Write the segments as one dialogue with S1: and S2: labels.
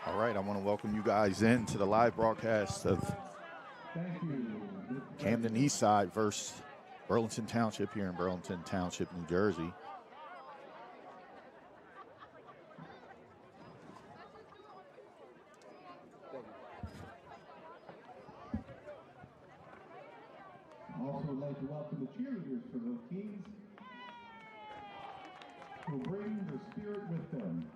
S1: All right, I want to welcome you guys in to the live broadcast of Camden Eastside versus Burlington Township here in Burlington Township, New Jersey.
S2: Also would like to welcome the cheerleaders for those teams who bring the spirit with them.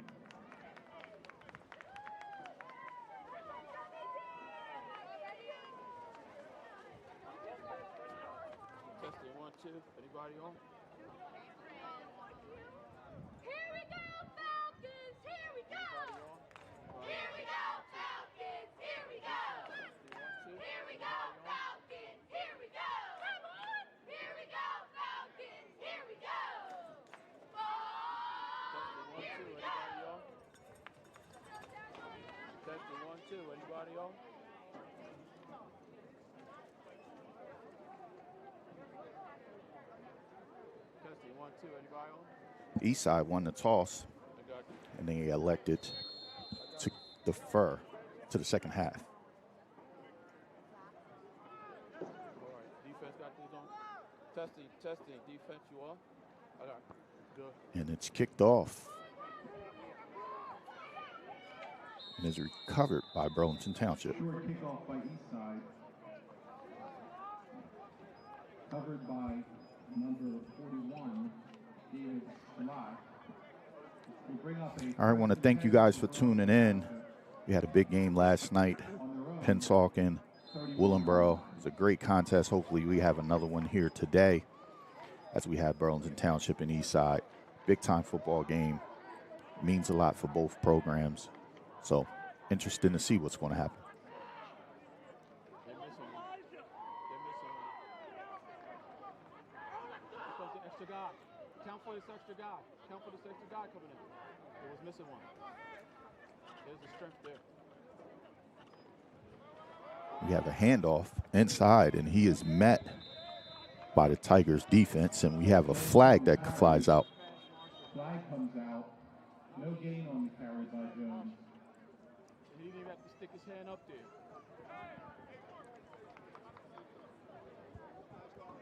S3: Testing 1, 2. Anybody on?
S4: Here we go, Falcons! Here we go! Here we go, Falcons! Here we go! Here we go, Falcons! Here we go! Come on! Here we go, Falcons! Here we go! Oh! Here we go!
S3: Testing 1, 2. Anybody on? Testing 1, 2. Anybody on?
S1: Eastside won the toss,
S3: I got you.
S1: and they elected to defer to the second half.
S3: All right. Defense got these on. Testing. Defense, you on? I got you. Good.
S1: And it's kicked off and is recovered by Burlington Township.
S2: Short kickoff by Eastside. Covered by number 41, David Schlott. We'll bring up a
S1: All right, I want to thank you guys for tuning in. We had a big game last night, Pennsauken, Willingboro. It was a great contest. Hopefully we have another one here today as we have Burlington Township and Eastside. Big time football game. Means a lot for both programs. So interesting to see what's going to happen.
S3: They're missing one. Supposed to extra guy. Count for this extra guy. Count for this extra guy coming in. It was missing one. There's the strength there.
S1: We have a handoff inside, and he is met by the Tigers defense, and we have a flag that flies out.
S2: flag comes out. No gain on the carry by Jones.
S3: He didn't even have to stick his hand up there.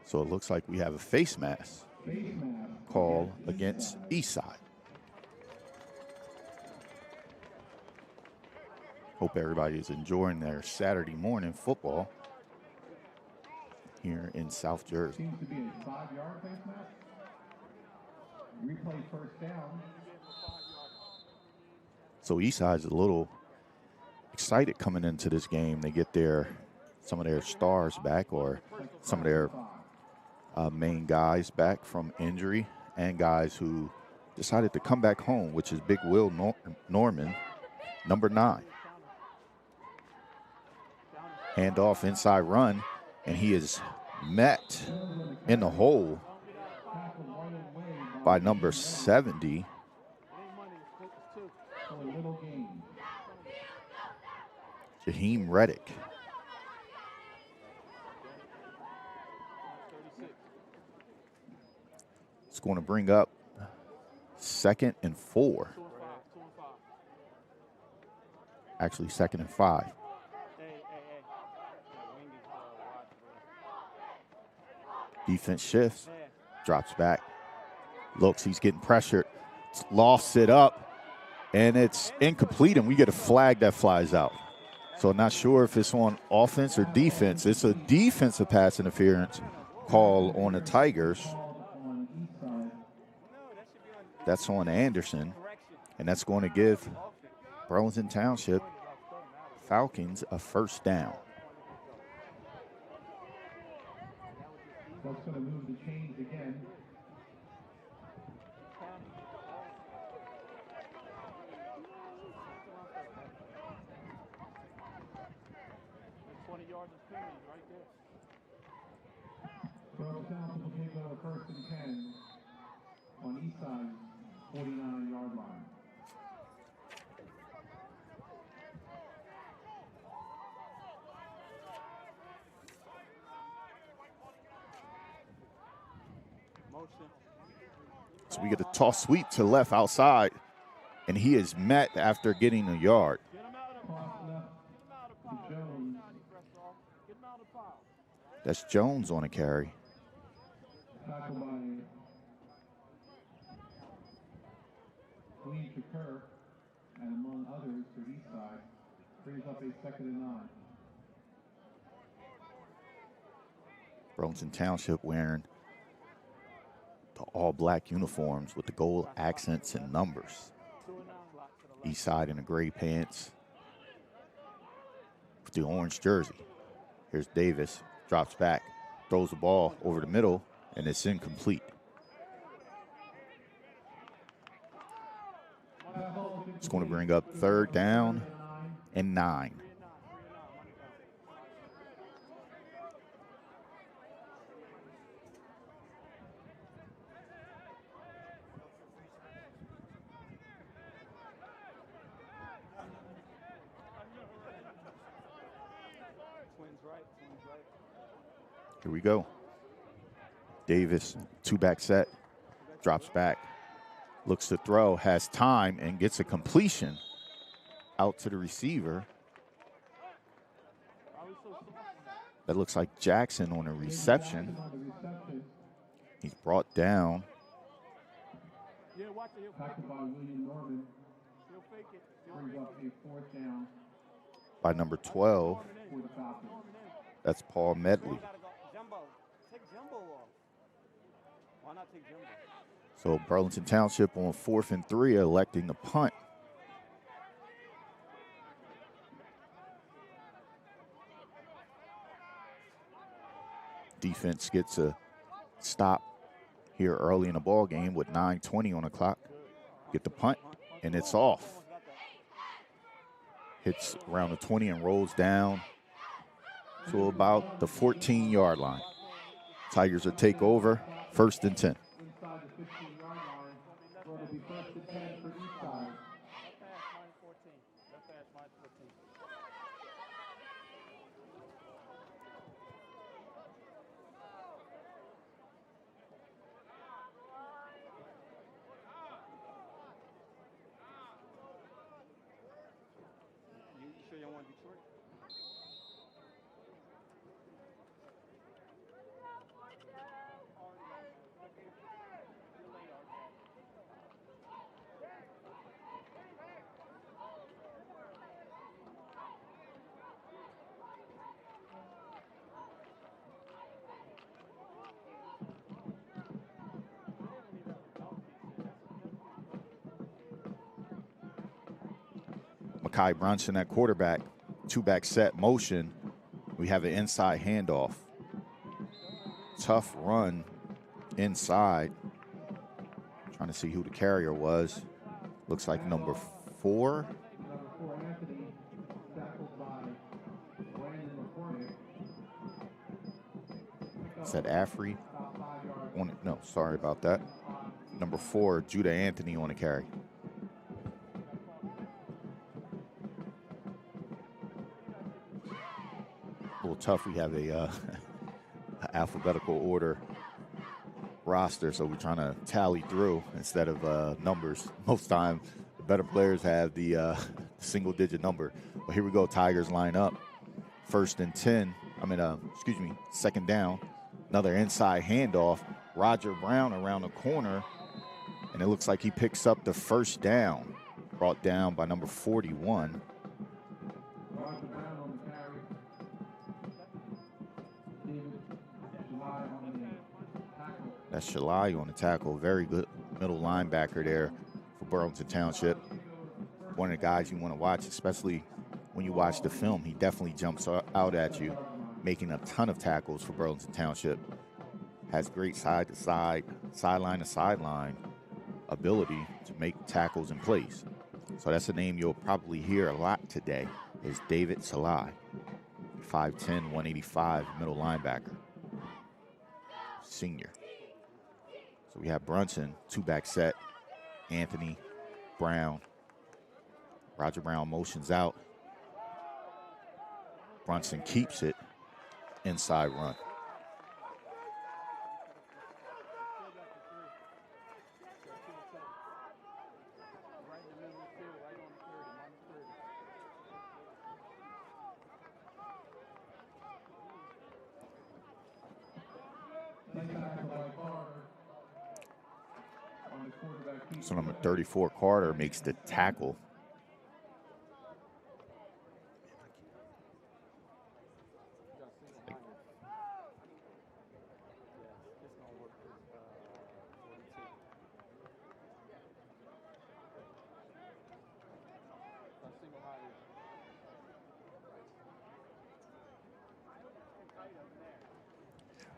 S1: So it looks like we have a face mask
S2: Face mask
S1: call against Eastside. Hope everybody is enjoying their Saturday morning football here in South Jersey.
S2: Seems to be a 5-yard face mask. Replay first down.
S1: So Eastside's a little excited coming into this game. They get some of their stars back, or some of their main guys back from injury, and guys who decided to come back home, which is Big Will Norman, number 9. Handoff, inside run, and he is met in the hole by number 70,
S2: For a little gain.
S1: Jaheim Reddick. It's going to bring up 2nd and 4. Actually, 2nd and 5. Defense shifts, drops back, looks, he's getting pressured, lofts it up, and it's incomplete, and we get a flag that flies out. So I'm not sure if it's on offense or defense. It's a defensive pass interference call on the Tigers.
S2: On Eastside.
S1: That's on Anderson, and that's going to give Burlington Township Falcons a first down.
S2: That's going to move the chains again.
S3: There's 20 yards of penalties right there.
S2: Burlington Township will take over 1st and 10 on Eastside's 49-yard line.
S3: Motion.
S1: So we get a toss sweep to left outside, and he is met after getting a yard.
S3: Get him out
S1: That's Jones on a carry.
S2: Tackle by Clean Shakur, and among others for Eastside, brings up a 2nd and 9.
S1: Burlington Township wearing the all-black uniforms with the gold accents and numbers. Eastside in the gray pants with the orange jersey. Here's Davis, drops back, throws the ball over the middle, and it's incomplete. It's going to bring up 3rd down and 9. Here we go. Davis, 2-back set, drops back, looks to throw, has time, and gets a completion out to the receiver. That looks like Jackson on a reception. He's brought down
S2: Tackled by William Norman, brings up a 4th down
S1: by number 12.
S2: for the Falcons.
S1: That's Paul Medley.
S3: Take Jumbo off. Why not take Jumbo?
S1: So Burlington Township on 4th and 3 electing to punt. Defense gets a stop here early in the ball game with 9:20 on the clock. Get the punt, and it's off. Hits around the 20 and rolls down to about the 14-yard line. Tigers will take over, 1st and 10.
S2: Inside the 15-yard line, so it'll be 1st and 10 for Eastside.
S3: You sure you don't want Detroit?
S1: Makai Brunson at quarterback, 2-back set motion. We have an inside handoff. Tough run inside. Trying to see who the carrier was. Looks like number 4.
S2: Number 4, Anthony, tackled by Brandon McCormick.
S1: Is that Afrey?
S2: About 5 yards.
S1: No, sorry about that. Number 4, Judah Anthony on the carry. A little tough. We have a alphabetical order roster, so we're trying to tally through instead of numbers. Most time, the better players have the single-digit number. But here we go. Tigers line up. 1st and 10. 2nd down. Another inside handoff. Roger Brown around the corner, and it looks like he picks up the 1st down. Brought down by number 41.
S2: Roger Brown on the carry. David July on the tackle.
S1: That's Shalai on the tackle. Very good middle linebacker there for Burlington Township. One of the guys you want to watch, especially when you watch the film. He definitely jumps out at you, making a ton of tackles for Burlington Township. Has great side-to-side, sideline-to-sideline ability to make tackles in place. So that's a name you'll probably hear a lot today, is David Salai, 5'10", 185, middle linebacker, senior. So we have Brunson, 2-back set, Anthony, Brown. Roger Brown motions out. Brunson keeps it, inside run. So number 34, Carter, makes the tackle.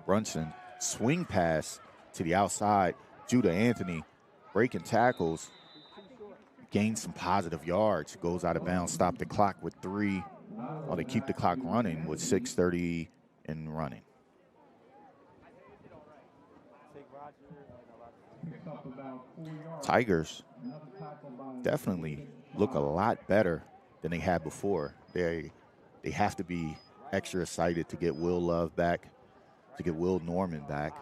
S1: Brunson, swing pass to the outside. Judah Anthony breaking tackles, gains some positive yards, goes out of bounds, stop the clock with 3, while they keep the clock running with 6:30 and running. Tigers definitely look a lot better than they had before. They have to be extra excited to get Will Love back, to get Will Norman back,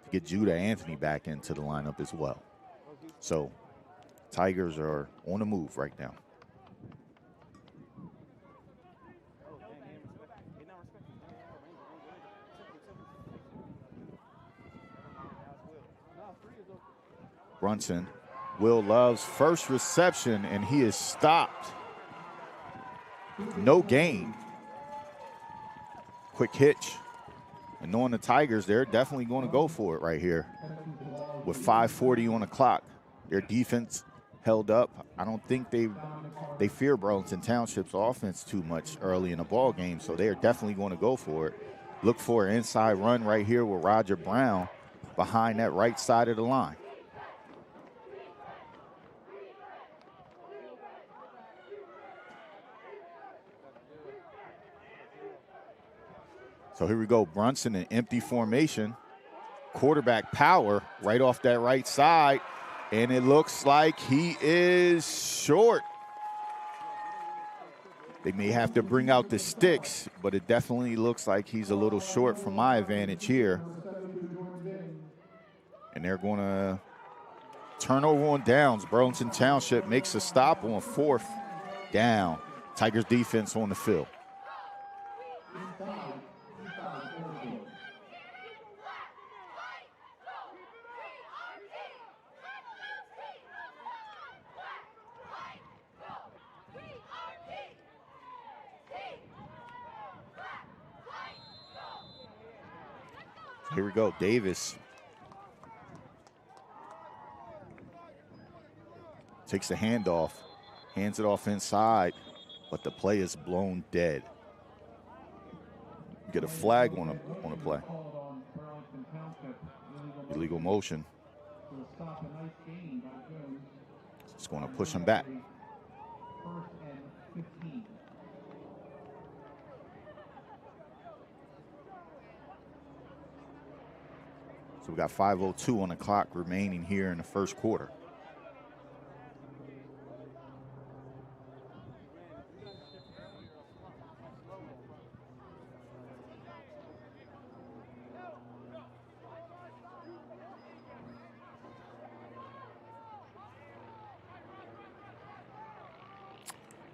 S1: to get Judah Anthony back into the lineup as well. So Tigers are on the move right now. Brunson, Will Love's first reception, and he is stopped. No gain. Quick hitch. And knowing the Tigers, they're definitely going to go for it right here. With 5:40 on the clock, their defense held up. I don't think they fear Burlington Township's offense too much early in the ball game, so they are definitely going to go for it. Look for an inside run right here with Roger Brown behind that right side of the line. So here we go, Brunson in empty formation. Quarterback power right off that right side, and it looks like he is short. They may have to bring out the sticks, but it definitely looks like he's a little short from my advantage here. And they're going to turn over on downs. Burlington Township makes a stop on 4th down. Tigers defense on the field. Here we go, Davis takes the handoff, hands it off inside, but the play is blown dead. Get a flag on a play. Illegal motion. It's going to push him back. So we got 5:02 on the clock remaining here in the first quarter.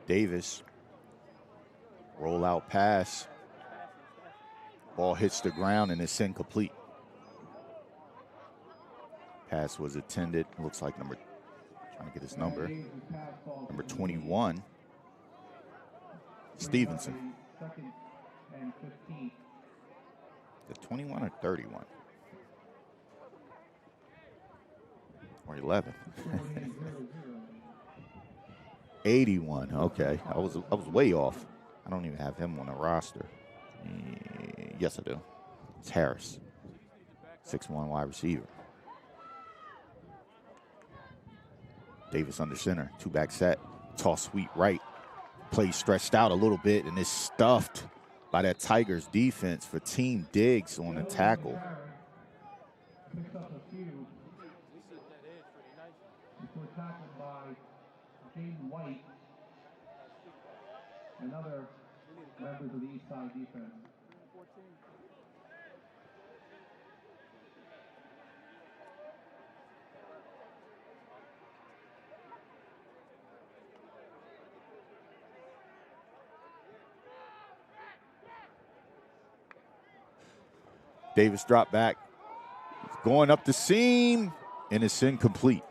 S1: Davis, roll out pass. Ball hits the ground and it's incomplete. Pass was attended, looks like trying to get his number 21, Stevenson. Is it 21 or 31? Or 11? 81, okay. I was way off. I don't even have him on the roster. Yes, I do. It's Harris, 6'1" wide receiver. Davis under center, 2-back set, toss sweep right. Play stretched out a little bit and is stuffed by that Tigers defense for Team Diggs on the tackle.
S2: Picks up a few. Before tackled by Jaden White, another member of the Eastside defense.
S1: Davis dropped back, going up the seam, and it's incomplete.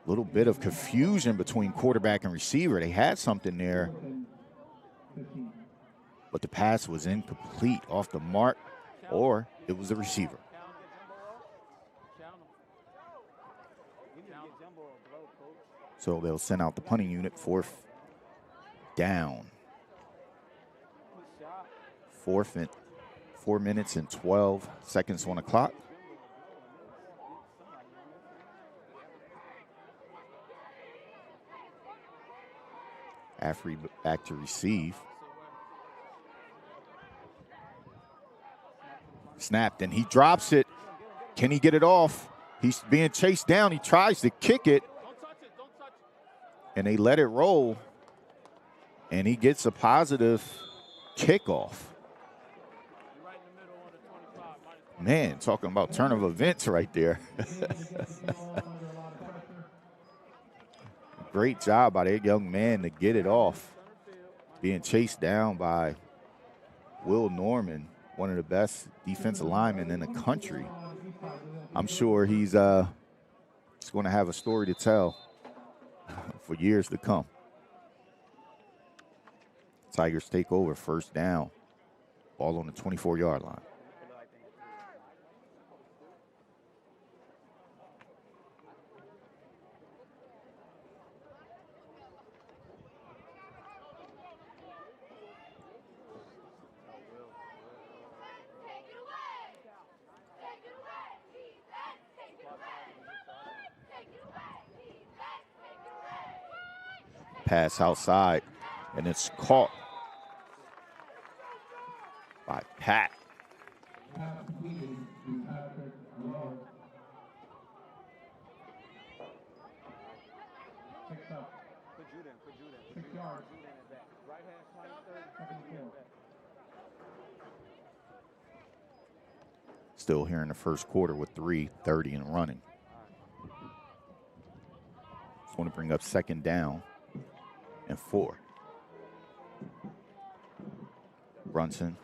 S1: A little bit of confusion between quarterback and receiver. They had something there, but the pass was incomplete, off the mark, or it was the receiver. So they'll send out the punting unit, 4th down. 4 minutes and 12 seconds on the clock. Afri back to receive. Snapped, and he drops it. Can he get it off? He's being chased down. He tries to kick it, and they let it roll, and he gets a positive kickoff. Man, talking about turn of events right there. Great job by that young man to get it off. Being chased down by Will Norman, one of the best defensive linemen in the country. I'm sure he's going to have a story to tell for years to come. Tigers take over, 1st down. Ball on the 24-yard line. Pass outside, and it's caught by Pat. Still here in the first quarter with 3:30 and running. Just want to bring up 2nd down and 4. Brunson,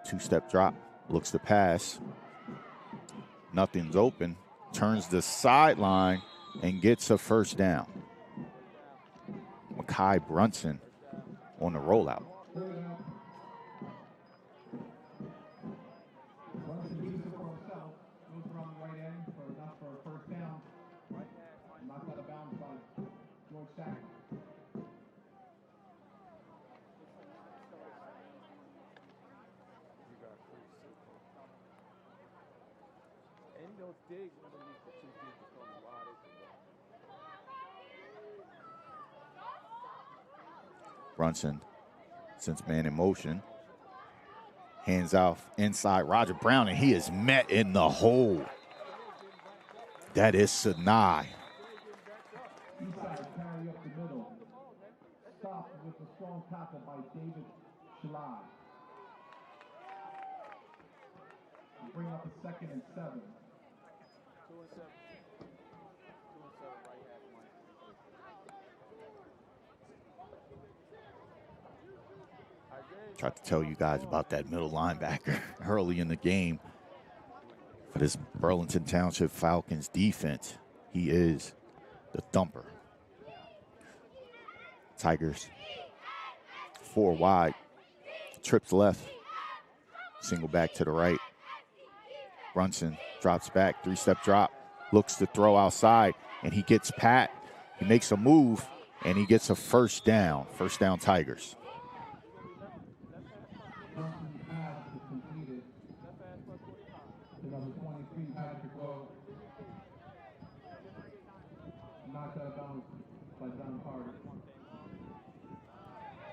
S1: 2-step drop, looks to pass. Nothing's open, turns the sideline and gets a 1st down. Makai Brunson on the rollout. Brunson, since man in motion, hands off inside Roger Brown, and he is met in the hole. That is Sinai.
S2: Eastside carry up the middle. Stop with a strong tackle by David Shalai. Bring up a 2nd and 7.
S1: Tried to tell you guys about that middle linebacker early in the game for this Burlington Township Falcons defense. He is the thumper. Tigers 4 wide, trips left, single back to the right. Brunson drops back, 3-step drop, looks to throw outside, and he gets Pat. He makes a move, and he gets a 1st down. 1st down, Tigers.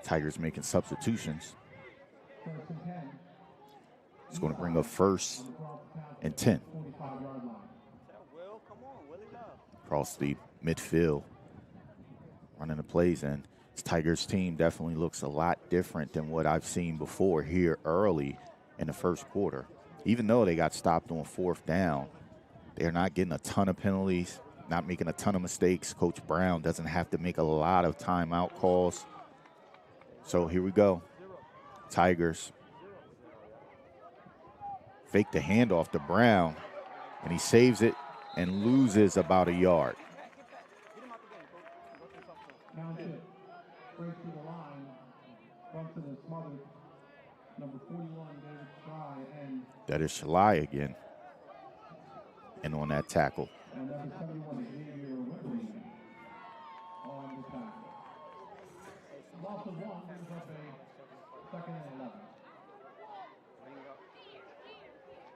S1: Tigers making substitutions. It's going to bring up 1st and 10. Across the midfield, running the plays, and this Tigers team definitely looks a lot different than what I've seen before here early in the first quarter. Even though they got stopped on 4th down, they're not getting a ton of penalties, not making a ton of mistakes. Coach Brown doesn't have to make a lot of timeout calls. So here we go. Tigers Fake the handoff to Brown, and he saves it and loses about a yard.
S2: Township breaks to the line. Brunson is smothered. Number 41, David Fry, and
S1: That is Shalai again. And on that tackle.
S2: number 71, Xavier Whippery on the tackle. Loss of one brings up a second and 11.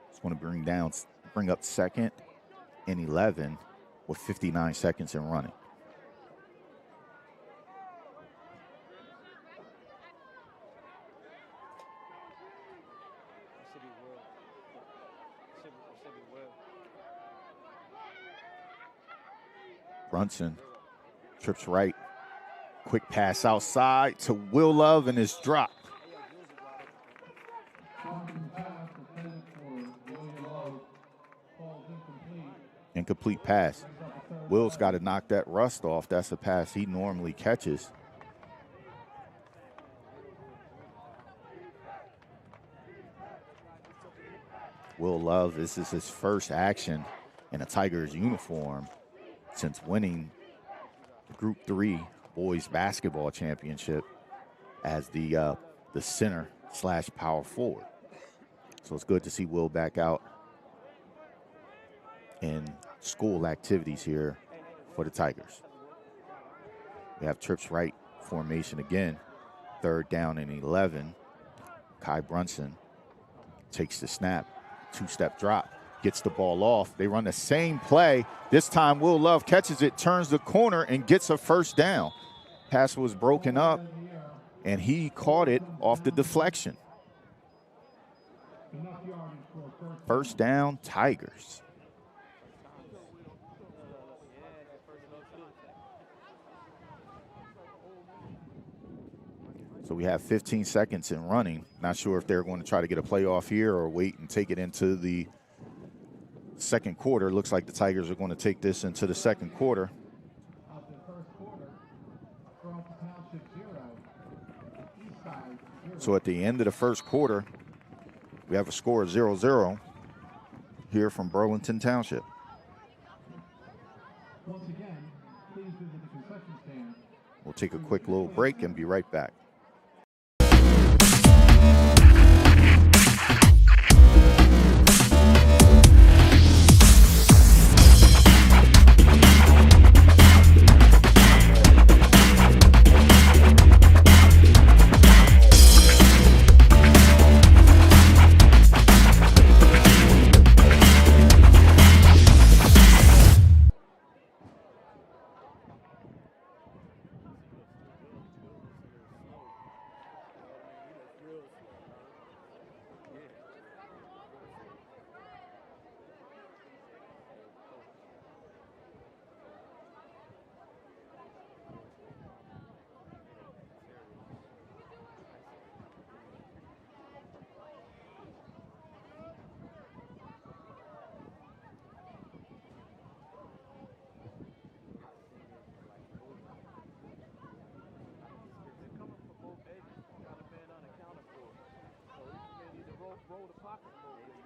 S1: Just want to bring up second and 11 with 59 seconds in running. Brunson trips right. Quick pass outside to Will Love and is dropped. Incomplete pass. Will's got to knock that rust off. That's a pass he normally catches. Will Love, this is his first action in a Tigers uniform since winning the Group 3 boys basketball championship as the center / power forward. So it's good to see Will back out in school activities here for the Tigers. We have trips right formation again. 3rd down and 11. Kai Brunson takes the snap, 2-step drop, gets the ball off. They run the same play. This time Will Love catches it, turns the corner, and gets a first down. Pass was broken up, and he caught it off the deflection. First down, Tigers. So we have 15 seconds in running. Not sure if they're going to try to get a playoff here or wait and take it into the second quarter. Looks like the Tigers are going to take this into the second quarter. So at the end of the first quarter, we have a score of 0-0 here from Burlington Township.
S2: Once again, please visit the concession stand.
S1: We'll take a quick little break and be right back.
S3: Roll the pocket a little bit.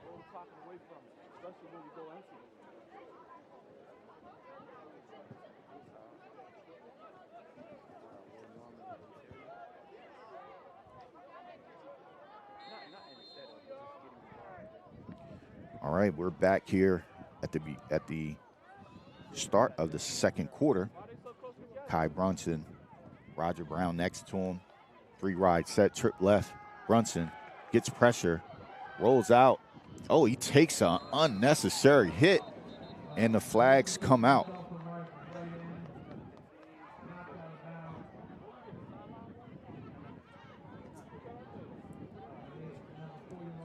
S3: Roll the pocket away from it, especially when we go empty.
S1: All right, we're back here at the start of the second quarter. Kai Brunson, Roger Brown next to him. 3-ride set, trip left. Brunson gets pressure, rolls out. Oh, he takes an unnecessary hit, and the flags come out.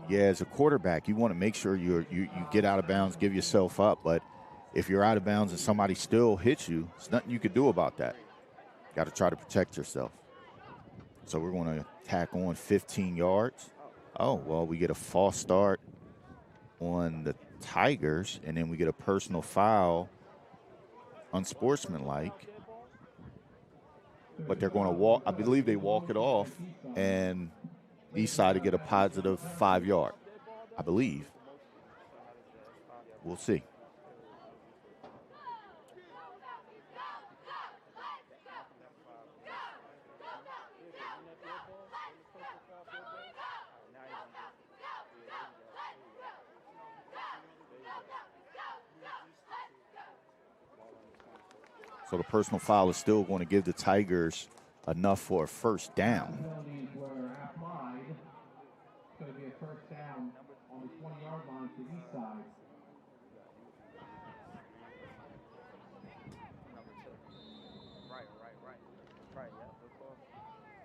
S1: Yeah, as a quarterback, you want to make sure you get out of bounds, give yourself up. But if you're out of bounds and somebody still hits you, there's nothing you can do about that. Got to try to protect yourself. So we're going to tack on 15 yards. Oh, well, we get a false start on the Tigers, and then we get a personal foul, unsportsmanlike. But they're going to walk. I believe they walk it off, and Eastside to get a positive 5 yard. I believe. We'll see. So the personal foul is still going to give the Tigers enough for a first down.
S2: Penalties were applied. It's going to be a first down on the 20-yard line for Eastside.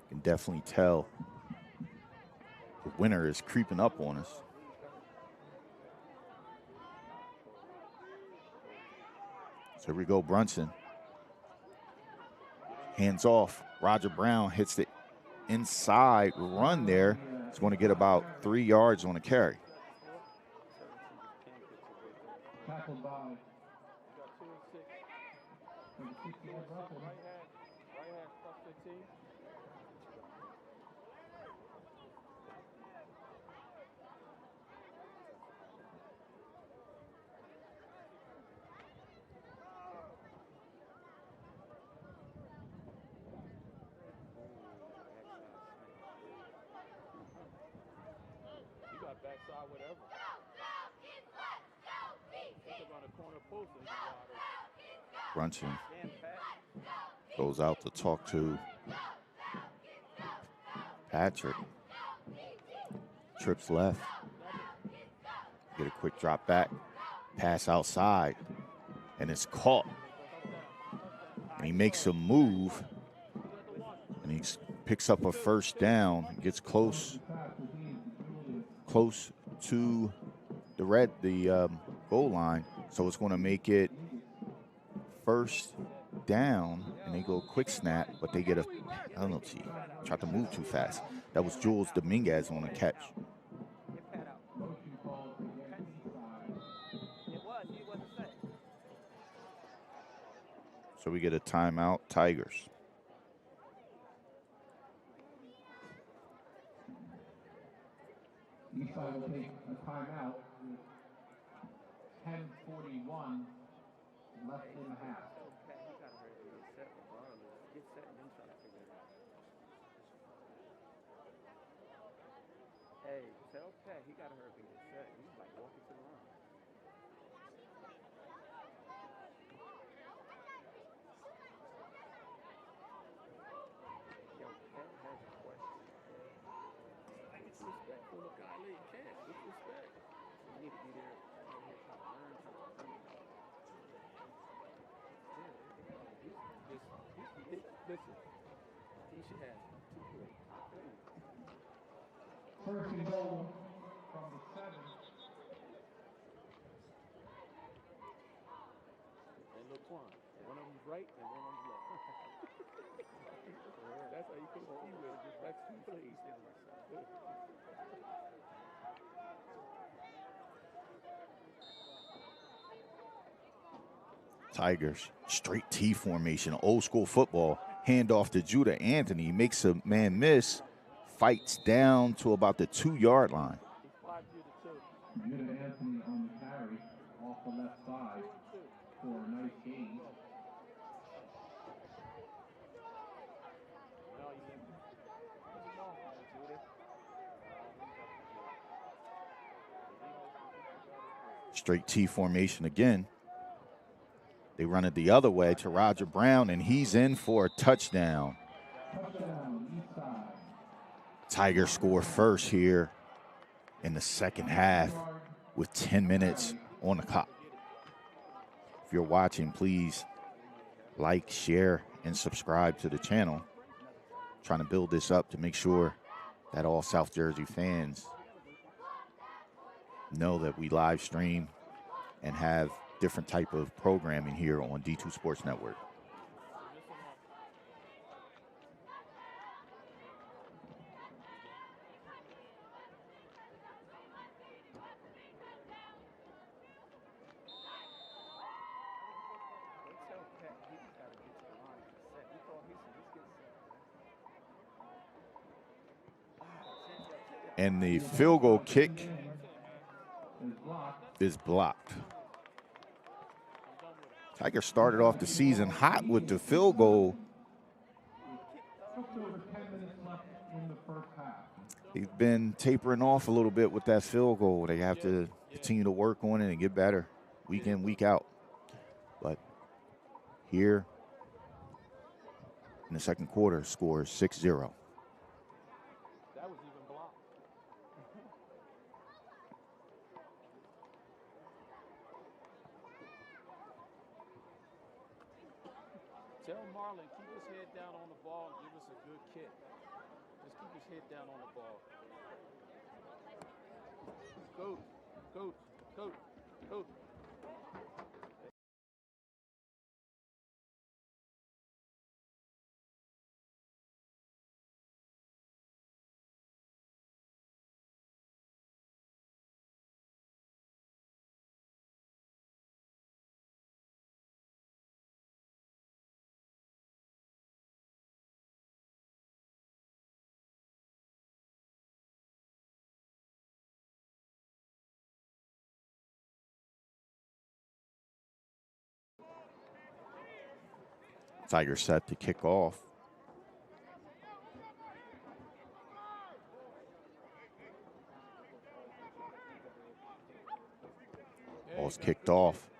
S1: You can definitely tell the winter is creeping up on us. So here we go, Brunson. Hands off. Roger Brown hits the inside run there. He's going to get about 3 yards on a carry.
S2: Tackled by number 16, Russell.
S3: Right hand, plus 15. You got backside, whatever. Think about a corner post and
S1: Brunson goes out to talk to Patrick. Trips left. Get a quick drop back. Pass outside. And it's caught. And he makes a move. And he picks up a first down. Gets close to the goal line. So it's going to make it first down, and they go quick snap, but they get a penalty. Tried to move too fast. That was Jules Dominguez on a catch. So we get a timeout, Tigers.
S2: Eastside will take a timeout with 10:41 left in the half.
S3: Hey, tell Pat he got to hurry up and get set. He's like walking to the line. Yo, Pat has a question. Like, it's respectful of guy late cat. It's respect. You need to be there. Learn something. Listen, he should have 2 points.
S2: First and goal from the 7.
S3: And look, Quan, one of them's right and one of them's left. That's how you can see with it. Just back 2 plays.
S1: Tigers, straight T formation, old school football. Hand off to Judah Anthony. Makes a man miss. Fights down to about the 2-yard line.
S2: Judah Anthony on the carry off the left side for a nice gain.
S1: Straight T formation again. They run it the other way to Roger Brown, and he's in for a touchdown.
S2: Touchdown, Eastside.
S1: Tigers score first here in the second half with 10 minutes on the clock. If you're watching, please like, share, and subscribe to the channel. Trying to build this up to make sure that all South Jersey fans know that we live stream and have different type of programming here on D2 Sports Network. And the field goal kick is blocked. Tigers started off the season hot with the field goal.
S2: Just over 10 minutes left in the first half.
S1: They've been tapering off a little bit with that field goal. They have to continue to work on it and get better week in, week out. But here in the second quarter, score is 6-0.
S3: That was even blocked. Tell Marlon, keep his head down on the ball and give us a good kick. Just keep his head down on the ball. Coach, coach, coach, coach.
S1: Tigers set to kick off. Ball's kicked off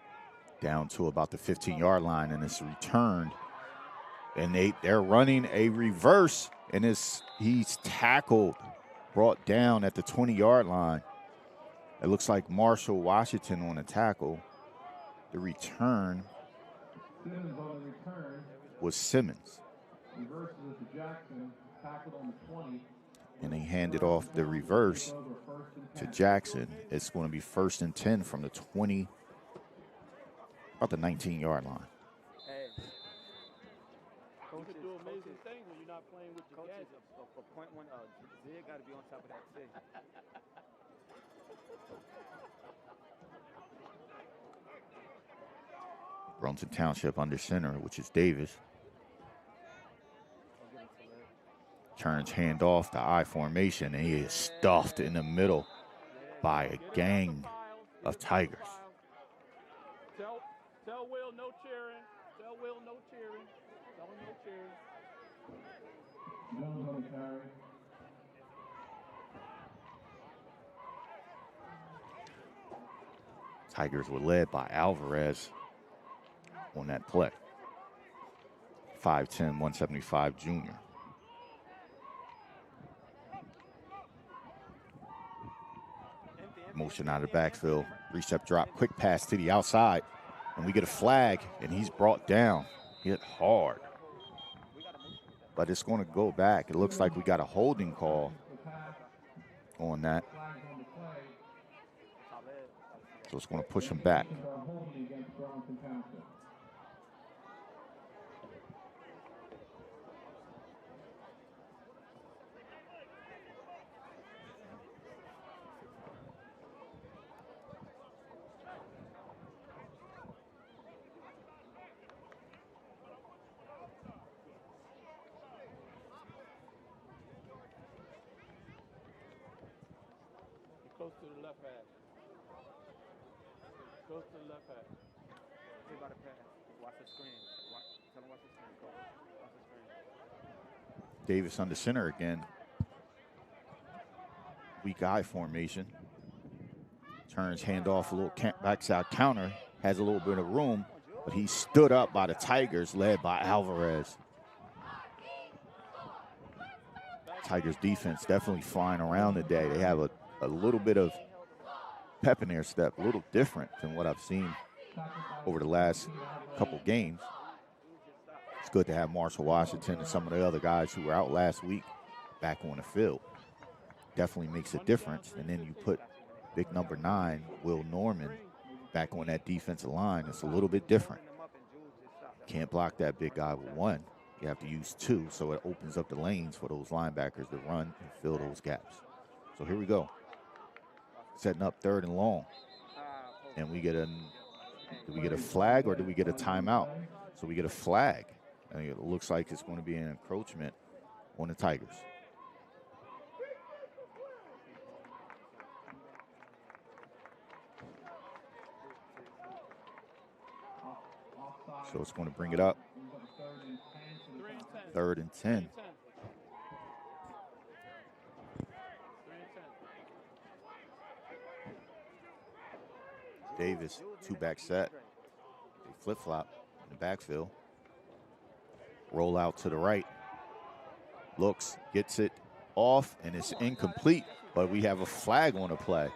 S1: down to about the 15-yard line, and it's returned. And they're running a reverse, and he's tackled, brought down at the 20-yard line. It looks like Marshall Washington on the tackle. The return
S2: Simmons on the return.
S1: was Simmons.
S2: Reverses it to Jackson. Tackled on the 20.
S1: And he handed off the reverse
S2: Over first and
S1: to
S2: 10.
S1: Jackson. It's going to be 1st and 10 from the 20, about the 19-yard line.
S3: Hey. You can do amazing things when you're not playing with your gadgets.
S5: For point one, Zia got to be on top of that too.
S1: Burlington Township under center, which is Davis. Turns hand off to I formation, and he is stuffed in the middle by a gang of Tigers.
S3: Tell Will no cheering. Tell Will no cheering. Tell him no cheering.
S2: Jones on the carry.
S1: Tigers were led by Alvarez on that play. 5'10", 175 junior. Motion out of the backfield. Recept drop, quick pass to the outside. And we get a flag, and he's brought down. Hit hard. But it's going to go back. It looks like we got a holding call on that.
S2: Flags on the play.
S1: So it's going to push him back.
S2: Are holding against Burlington Township.
S3: Close to the left half. Close to the left half.
S5: They about to pass. Watch the screen. Tell them watch the screen, coach. Watch the screen.
S1: Davis under center again. Weak eye formation. Turns hand off a little backside counter. Has a little bit of room, but he stood up by the Tigers, led by Alvarez. Tigers defense definitely flying around today. They have a little bit of pep in their step, a little different than what I've seen over the last couple games. It's good to have Marshall Washington and some of the other guys who were out last week back on the field. Definitely makes a difference. And then you put big number 9, Will Norman, back on that defensive line. It's a little bit different. Can't block that big guy with 1. You have to use 2, so it opens up the lanes for those linebackers to run and fill those gaps. So here we go. Setting up 3rd and long. And do we get a flag or do we get a timeout? So we get a flag. And it looks like it's going to be an encroachment on the Tigers. So it's going to bring it up. 3rd and 10.
S5: 3 and 10. 3 and 10.
S1: Davis, 2-back set. They flip-flop in the backfield. Roll out to the right. Looks, gets it off, and it's incomplete, but we have a flag on the play.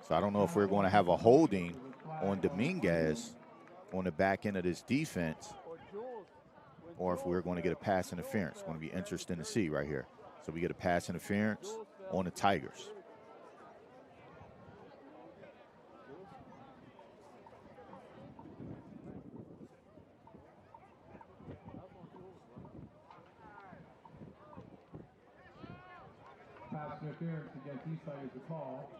S1: So I don't know if we're going to have a holding on Dominguez on the back end of this defense, or if we're going to get a pass interference. It's going to be interesting to see right here. So we get a pass interference on the Tigers.
S2: Pass interference against Eastside is the call.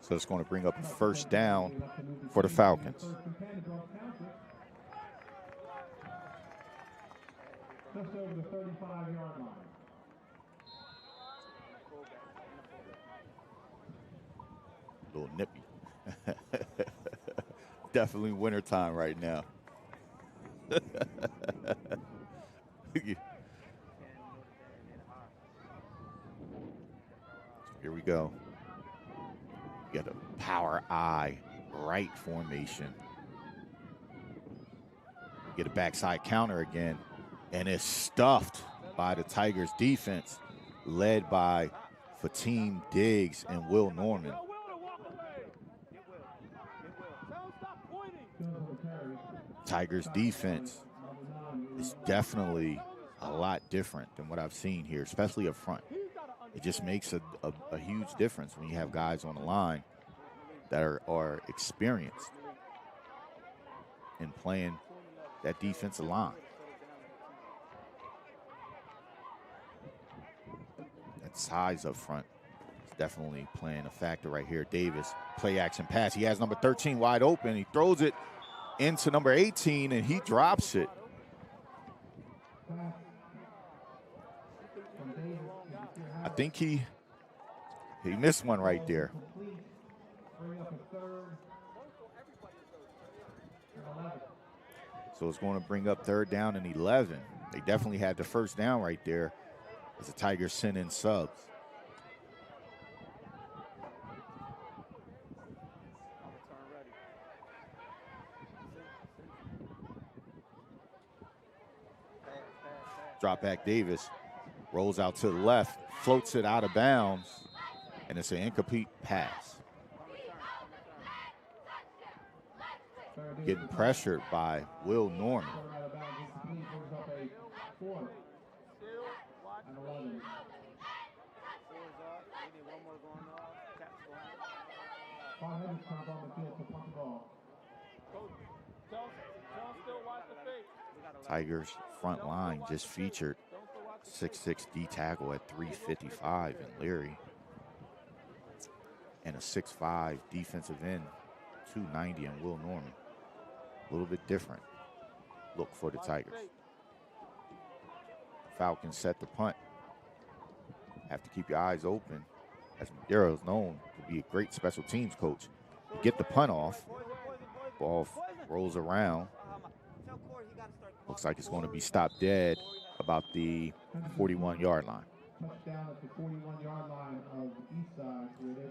S1: So it's going to bring up a 1st down for the Falcons.
S2: Just over the 35-yard line.
S1: A little nippy. Definitely wintertime right now. Here we go. We got a power I right formation. We get a backside counter again, and it's stuffed by the Tigers defense, led by Fatim Diggs and Will Norman. Tigers defense is definitely a lot different than what I've seen here, especially up front. It just makes a huge difference when you have guys on the line that are experienced in playing that defensive line. That size up front is definitely playing a factor right here. Davis, play action pass. He has number 13 wide open. He throws it into number 18, and he drops it. I think he missed one right there. So it's going to bring up 3rd down and 11. They definitely had the 1st down right there as the Tigers send in subs. Drop back Davis, rolls out to the left, floats it out of bounds, and it's an incomplete pass. Getting pressured by Will Norman. Tigers front line just featured 6'6" D tackle at 355 in Leary, and a 6'5" defensive end, 290 in Will Norman. A little bit different look for the Tigers. Falcons set the punt. Have to keep your eyes open, as Madero is known to be a great special teams coach. You get the punt off, ball rolls around. Looks like it's going to be stopped dead about the 41-yard line.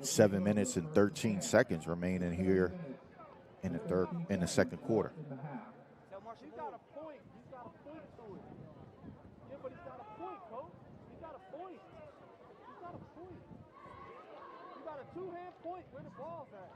S1: 7 minutes and 13 seconds remaining here in the second quarter.
S5: He's got a point. He's got a point to it. Yeah, but he's got a point, coach. He's got a point. He's got a point. You got a 2-hand point. Where the ball's at?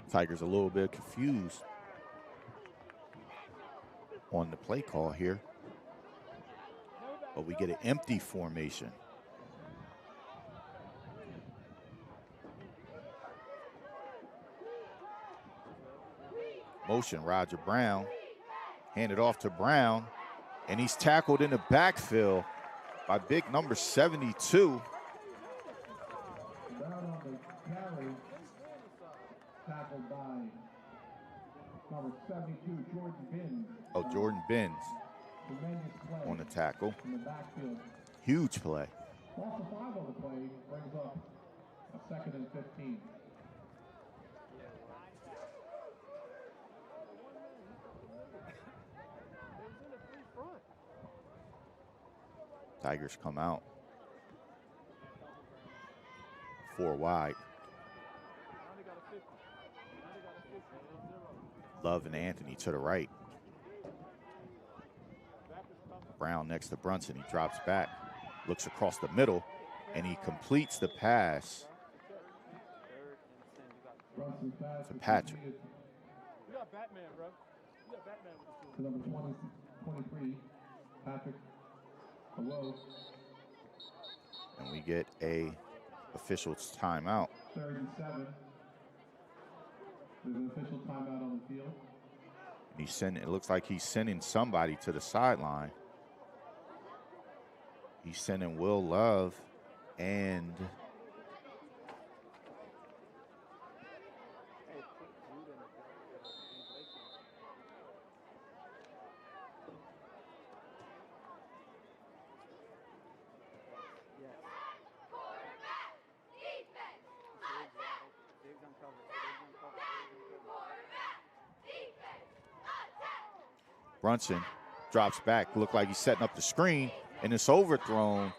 S1: Tigers a little bit confused on the play call here, but we get an empty formation. Motion, Roger Brown, handed off to Brown, And he's tackled in the backfield by big number 72.
S2: Down on the carry, tackled by number 72, Jordan Binns.
S1: Oh, Jordan Binns
S2: Tremendous play
S1: on the tackle.
S2: in the backfield.
S1: Huge play.
S2: Loss of 5 on the play brings up a 2nd and 15.
S1: Tigers come out. 4 wide. Love and Anthony to the right. Brown next to Brunson. He drops back, looks across the middle, and he completes the pass
S2: Brunson's pass
S1: to
S2: is
S1: Patrick.
S2: completed
S5: You got Batman, bro. You got Batman with
S2: to number 23, Patrick Hello.
S1: And we get a official's timeout.
S2: 3rd and 7. There's an official timeout on the field.
S1: It looks like he's sending somebody to the sideline. He's sending Will Love and Brunson drops back. Look like he's setting up the screen, and it's overthrown,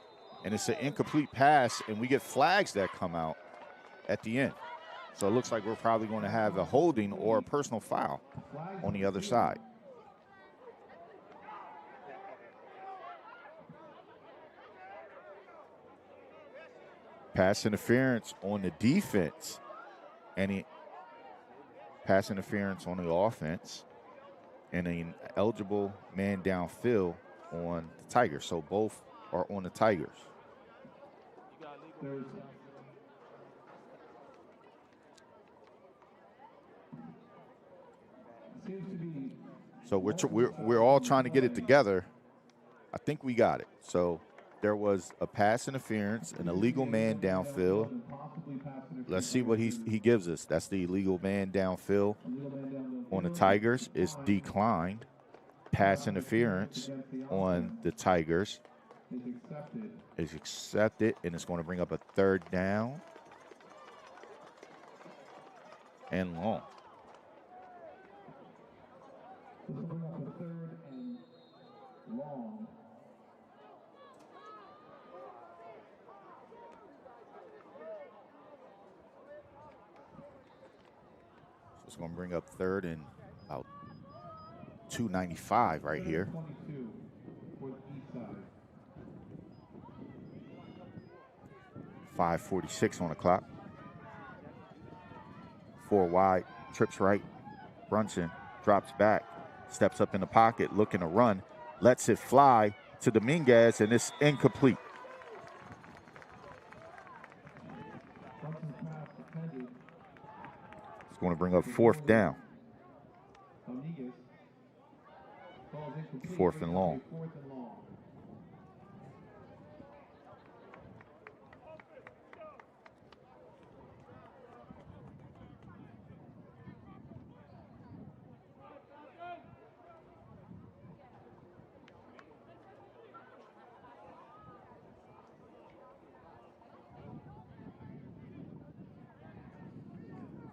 S1: and it's an incomplete pass, and we get flags that come out at the end. So it looks like we're probably going to have a holding or a personal foul on the other side. Pass interference on the defense, and pass interference on the offense, and an eligible man downfield on the Tigers. So both are on the Tigers.
S2: There's seems to be
S1: So we're all trying to get it together. I think we got it. So there was a pass interference, an illegal man downfield. Let's see what he gives us. That's the illegal man downfield on the Tigers is declined. Pass interference on the Tigers is accepted, and it's going to bring up a 3rd down and long.
S2: This will bring up a 3rd and long.
S1: So it's going to bring up 3rd and about 295 right here.
S2: 22 for Eastside.
S1: 5:46 on the clock. 4 wide, trips right. Brunson drops back, steps up in the pocket, looking to run, lets it fly to Dominguez, and it's incomplete.
S2: Brunson's pass defended.
S1: It's going to bring up 4th down.
S2: Dominguez calls incomplete.
S1: 4th and long.
S2: 4th and long.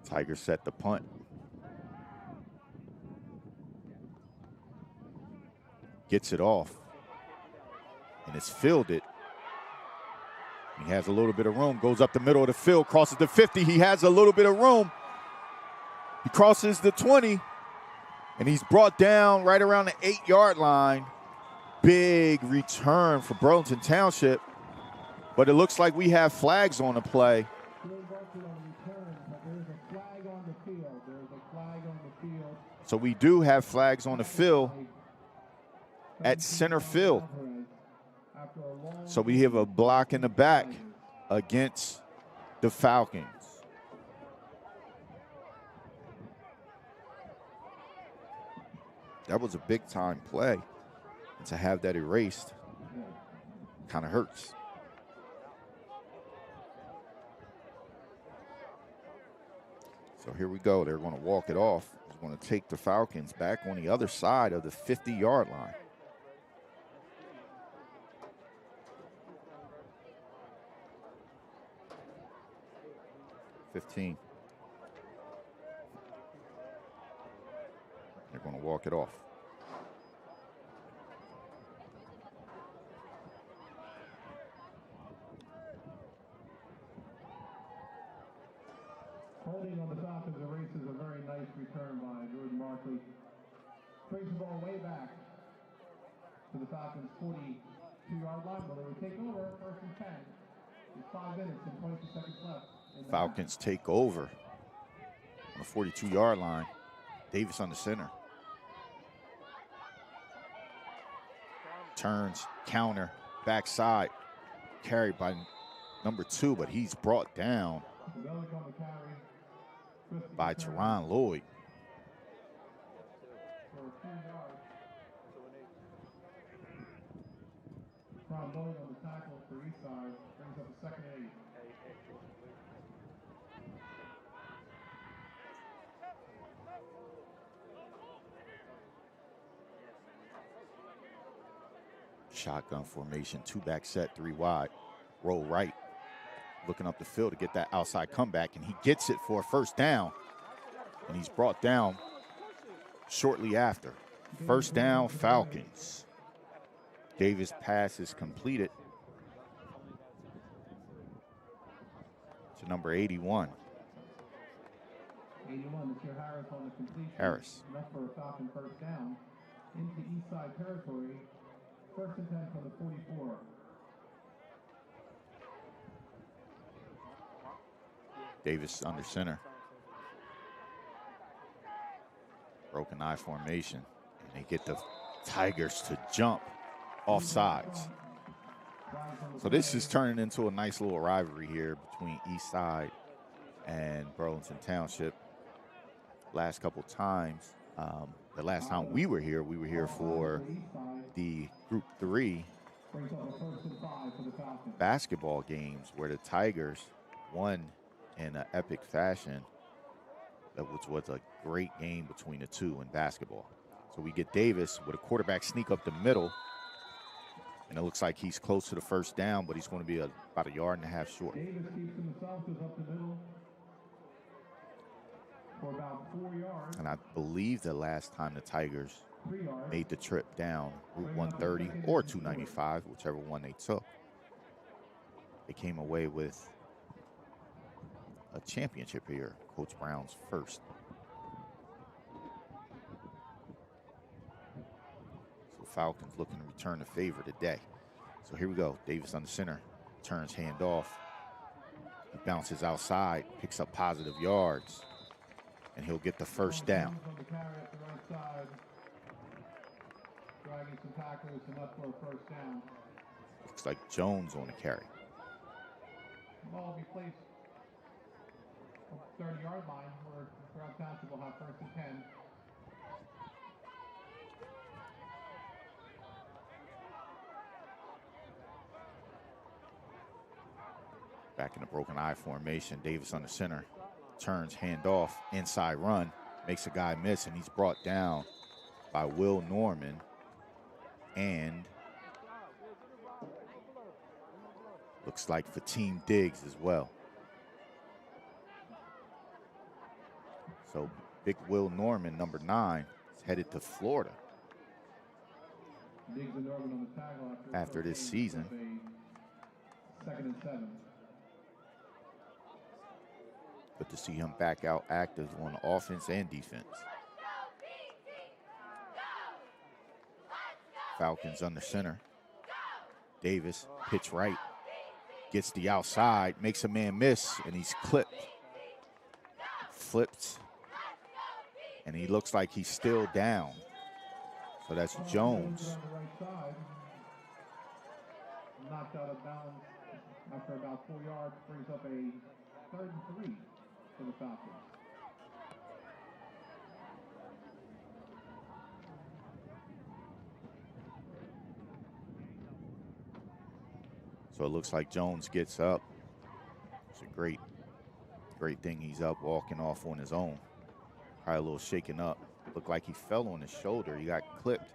S1: Tigers set the punt. Gets it off. And it's fielded. He has a little bit of room. Goes up the middle of the field. Crosses the 50. He has a little bit of room. He crosses the 20. And he's brought down right around the 8-yard line. Big return for Burlington Township. But it looks like we have flags on the play. So we do have flags on the field at center field. So we have a block in the back against the Falcons. That was a big time play. And to have that erased kind of hurts. So here we go. They're going to walk it off. They're going to take the Falcons back on the other side of the 50-yard line. They're going to walk it off.
S2: Holding on the Falcons erases a very nice return by Jordan Markley. Brings the ball way back to the Falcons' 42-yard line, but they would take over first and 10. With 5 minutes and 22 seconds left.
S1: Falcons take over on the 42-yard line. Davis on the center. Turns, counter, backside. Carried by number 2, but he's brought down by Teron Lloyd.
S2: Teron Lloyd on the tackle for Eastside brings up a second and 8.
S1: Shotgun formation, 2-back set, 3 wide. Roll right. Looking up the field to get that outside comeback, and he gets it for a first down. And he's brought down shortly after. First down, Falcons. Davis' pass is completed to number 81.
S2: 81, Mr. Harris on the completion.
S1: Harris.
S2: Enough for a Falcon first down into Eastside territory. First and 10 from the 44.
S1: Davis under center. Broken eye formation. And they get the Tigers to jump off sides. So this is turning into a nice little rivalry here between Eastside and Burlington Township. Last couple times, the last time we were here for the Group 3 basketball games where the Tigers won in an epic fashion, which was a great game between the two in basketball. So we get Davis with a quarterback sneak up the middle, and it looks like he's close to the first down, but he's going to be about 1.5 yards short.
S2: Davis keeps himself up the middle for about 4 yards.
S1: And I believe the last time the Tigers made the trip down Route 130 or 295, whichever one they took, they came away with a championship here, Coach Brown's first. So Falcons looking to return the favor today. So here we go. Davis on the center, turns hand off. He bounces outside, picks up positive yards, and he'll get the first down.
S2: Dragging some tacklers enough for a first down.
S1: Looks like Jones on the carry.
S2: Ball will be placed on the 30-yard line where Brown Township will have first and 10.
S1: Back in the broken eye formation, Davis on the center, turns, hand off, inside run, makes a guy miss, and he's brought down by Will Norman and looks like Fatim Diggs as well. So big Will Norman, number 9, is headed to Florida after this season.
S2: Second and 7.
S1: Good to see him back out active on offense and defense. Falcons under center. Davis, pitch right. Gets the outside, makes a man miss, and he's clipped. Flipped. And he looks like he's still down. So that's Jones.
S2: Knocked out of bounds after about 4 yards, brings up a 3rd and 3 for the Falcons.
S1: So it looks like Jones gets up. It's a great thing he's up, walking off on his own. Probably a little shaken up. Looked like he fell on his shoulder. He got clipped,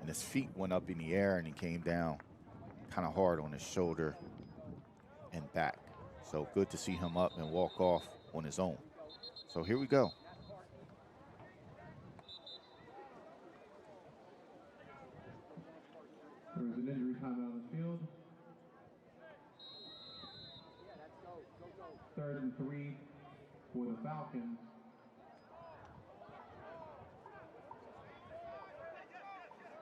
S1: and his feet went up in the air, and he came down kind of hard on his shoulder and back. So good to see him up and walk off on his own. So here we go.
S2: There was an injury timeout on the field. 3rd and 3 for the Falcons.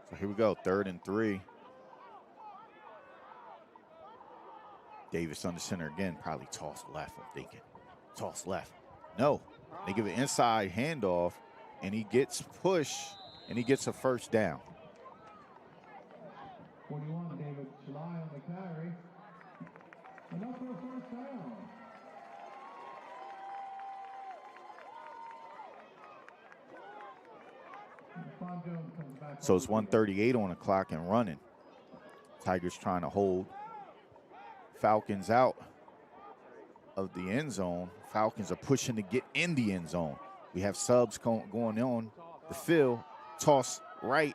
S1: So here we go, 3rd and 3. Davis under center again, probably toss left, I'm thinking. Toss left. No, they give an inside handoff, and he gets pushed, and he gets a first down.
S2: 41, David July on the carry. Enough for a first down. Jones comes back.
S1: So it's 1:38 on the clock and running. Tigers trying to hold Falcons out of the end zone. Falcons are pushing to get in the end zone. We have subs going on the field. Toss right.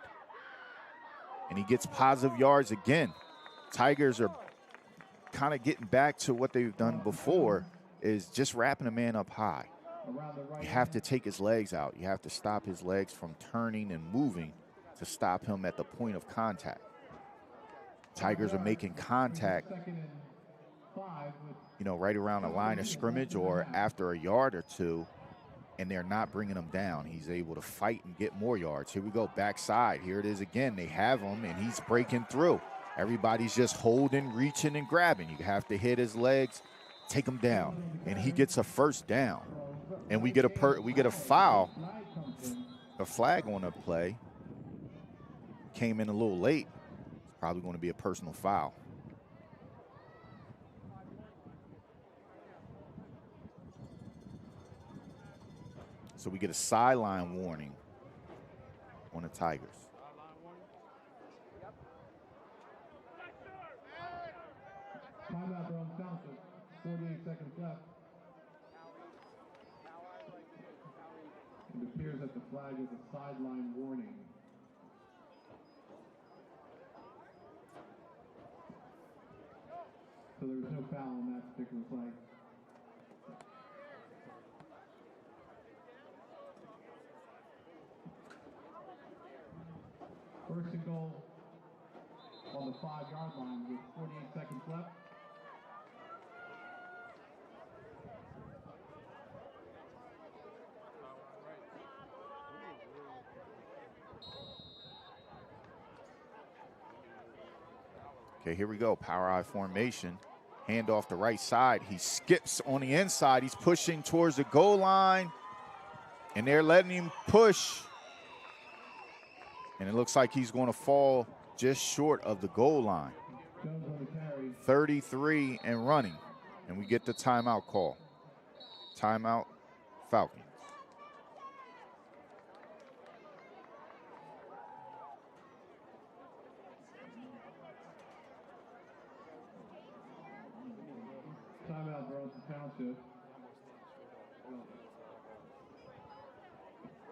S1: And he gets positive yards again. Tigers are kind of getting back to what they've done before, is just wrapping a man up high. You have to take his legs out. You have to stop his legs from turning and moving to stop him at the point of contact. Tigers are making contact, you know, right around the line of scrimmage or after a yard or two, and they're not bringing him down. He's able to fight and get more yards. Here we go, backside. Here it is again. They have him, and he's breaking through. Everybody's just holding, reaching, and grabbing. You have to hit his legs, take him down, and he gets a first down. And we get a foul, a flag on the play. Came in a little late. It's probably going to be a personal foul. So we get a sideline warning on the Tigers.
S2: Timeout, Burlington Township. 48 seconds left. It appears that the flag is a sideline warning. So there was no foul on that particular flag. First and goal on the 5-yard line with 48 seconds left.
S1: Okay, here we go. Power I formation. Hand off the right side. He skips on the inside. He's pushing towards the goal line. And they're letting him push. And it looks like he's going to fall just short of the goal line. 33 and running. And we get the timeout call. Timeout, Falcons.
S2: Timeout, Burlington Township.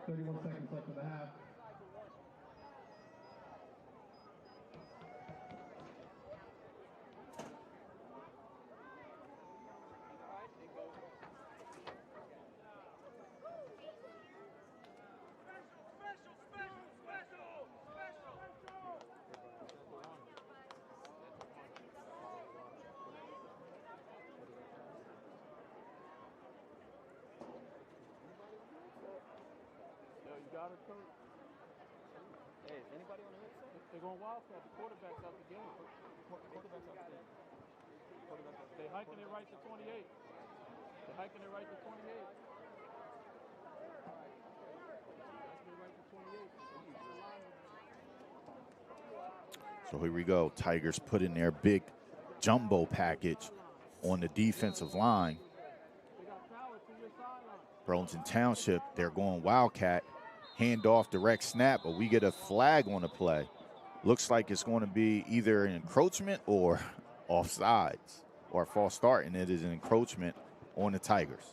S2: 31 seconds left in the half.
S5: Got it, coach. Hey, is anybody on the headset? They're going wildcat. The quarterback's out the game. Quarterback's out the game. They're hiking it right to 28. They're hiking it right to 28. Hiking it right to 28.
S1: So here we go. Tigers put in their big jumbo package on the defensive line. Burlington Township, they're going wildcat. Hand off, direct snap, but we get a flag on the play. Looks like it's going to be either an encroachment or offsides or a false start, and it is an encroachment on the Tigers.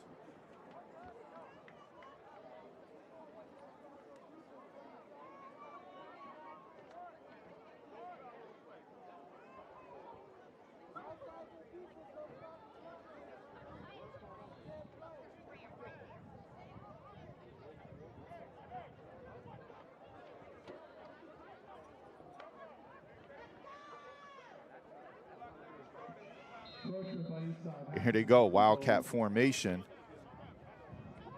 S1: Here they go, Wildcat formation.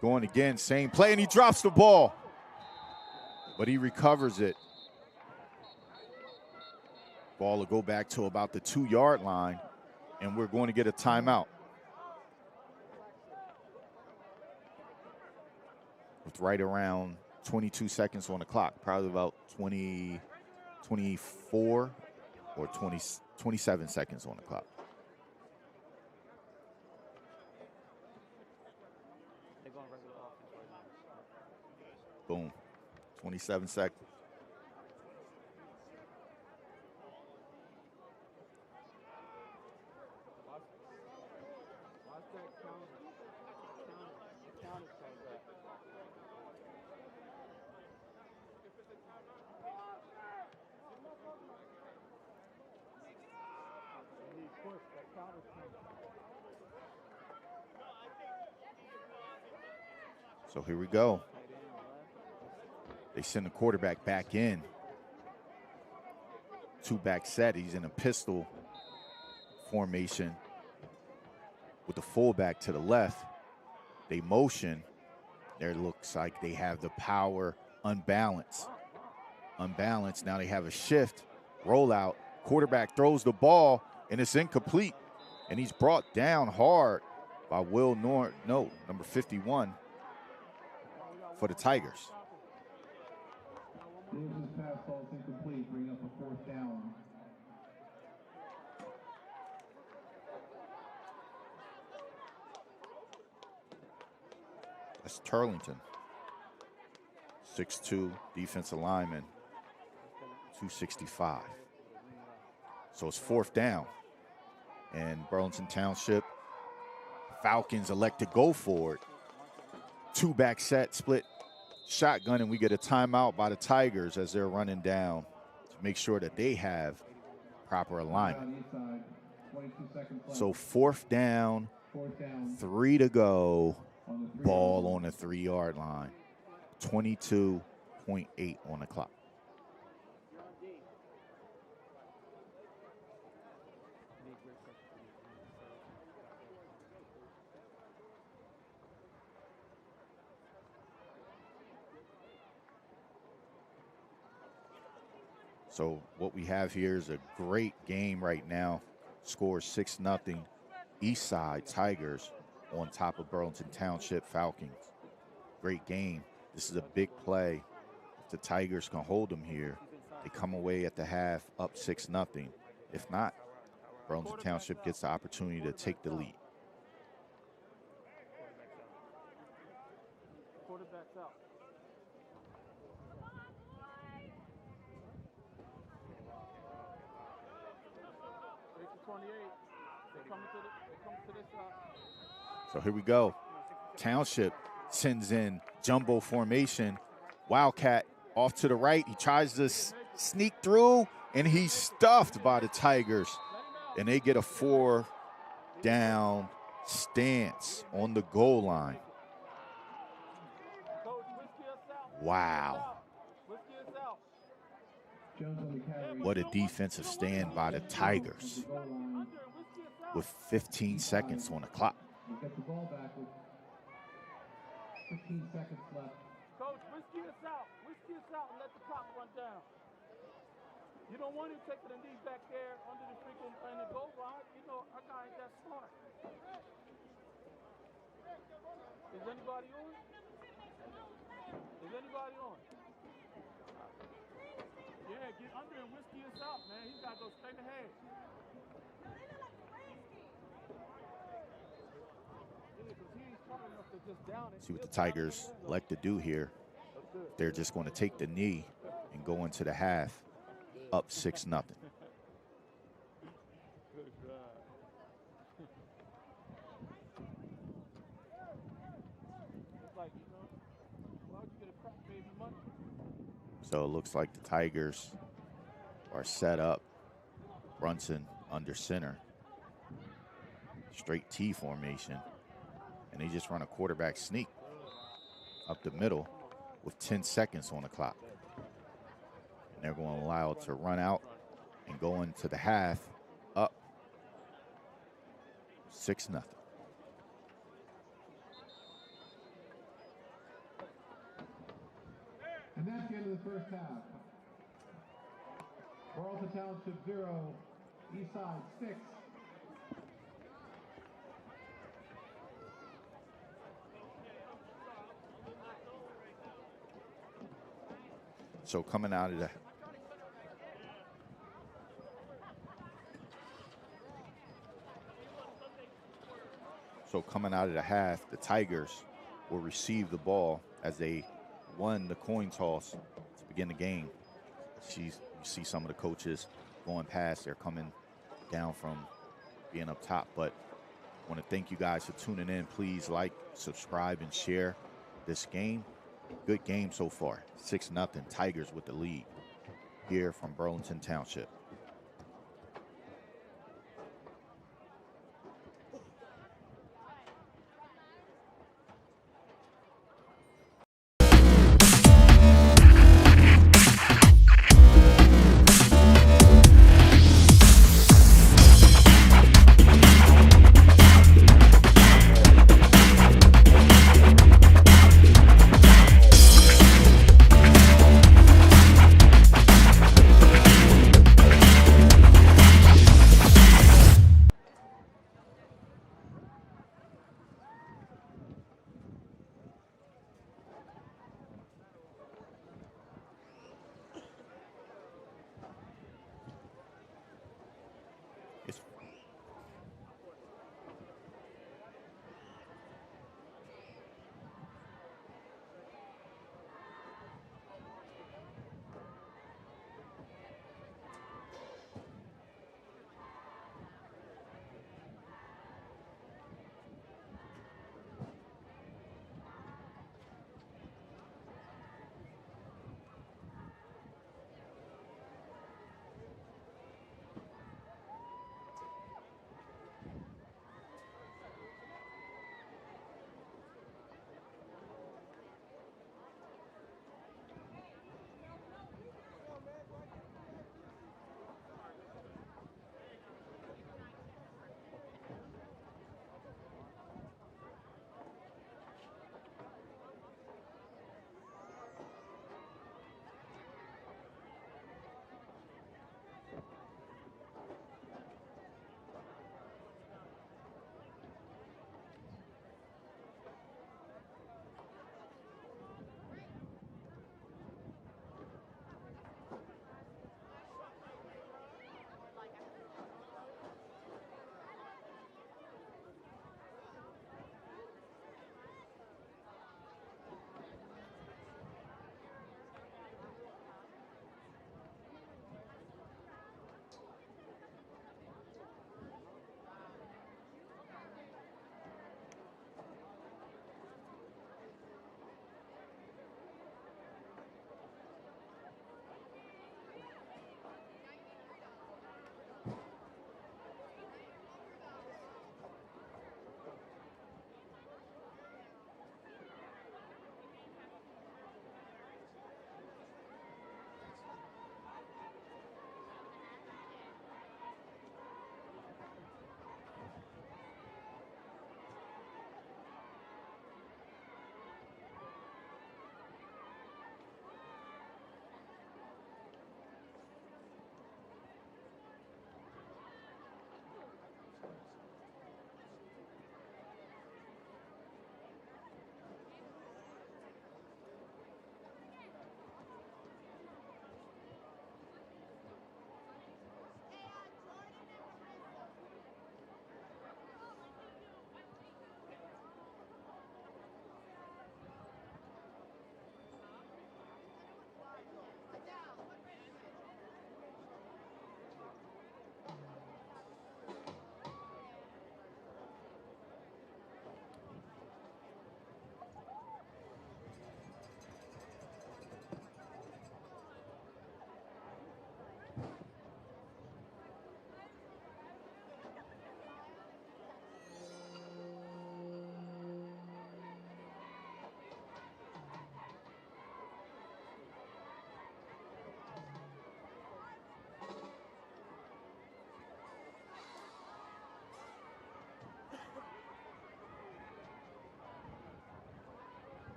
S1: Going again, same play, and he drops the ball. But he recovers it. Ball will go back to about the 2-yard line, and we're going to get a timeout. With right around 22 seconds on the clock, probably about 24 or 27 seconds on the clock. Boom, 27 seconds. So here we go. They send the quarterback back in. Two-back set. He's in a pistol formation with the fullback to the left. They motion. There looks like they have the power unbalanced. Unbalanced. Now they have a shift. Rollout. Quarterback throws the ball, and it's incomplete. And he's brought down hard by Will number 51 for the Tigers.
S2: Davis's pass ball is incomplete, bring up a 4th down.
S1: That's Turlington. 6'2", defensive lineman, 265. So it's 4th down. And Burlington Township Falcons elect to go for it. Two-back set, split shotgun, and we get a timeout by the Tigers as they're running down to make sure that they have proper alignment. So 4th down, 3 to go, ball on the 3-yard line. 22.8 on the clock. So what we have here is a great game right now. Score 6-0. Eastside Tigers on top of Burlington Township Falcons. Great game. This is a big play. If the Tigers can hold them here, they come away at the half up 6-0. If not, Burlington Township gets the opportunity to take the lead.
S5: Quarterback's out. Break to 28. They come to this side.
S1: So here we go. Township sends in jumbo formation. Wildcat off to the right. He tries to sneak through, and he's stuffed by the Tigers. And they get a 4-down stance on the goal line. Wow. What a defensive stand by the Tigers with 15 seconds on the clock.
S2: Get the ball back with 15 seconds left.
S5: Coach, whiskey us out. Whiskey us out and let the clock run down. You don't want him taking the knee back there under the freaking and the goal line. You know, our guy ain't that smart. Is anybody on? Is anybody on? Yeah, get under and whiskey us out, man. He's got to go straight ahead.
S1: See what the Tigers elect to do here. They're just going to take the knee and go into the half up 6-0. So it looks like the Tigers are set up. Brunson under center. Straight T formation. And they just run a quarterback sneak up the middle with 10 seconds on the clock. And they're going to allow it to run out and go into the half up 6-0.
S2: And that's the end of the first half. Burlington Township 0, Eastside 6.
S1: So coming out of the half, the Tigers will receive the ball as they won the coin toss to begin the game. You see some of the coaches going past. They're coming down from being up top. But I want to thank you guys for tuning in. Please like, subscribe, and share this game. Good game so far. 6-0, Tigers with the lead here from Burlington Township.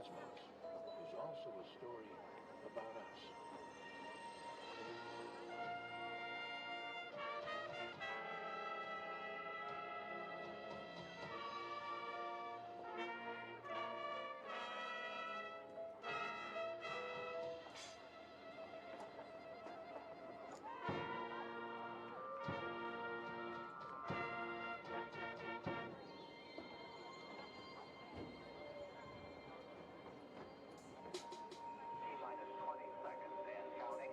S6: cosmos is also a story about us.
S2: T-minus 20 seconds and counting.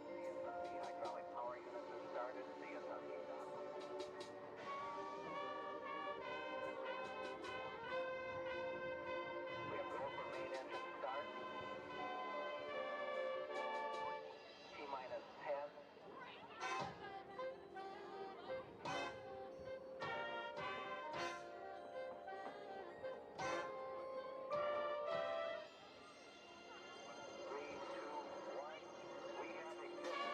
S2: CSRB hydraulic power units have started. CSRB done. We have go for main engine start. T-minus 10. Three, two, one. We have ignition.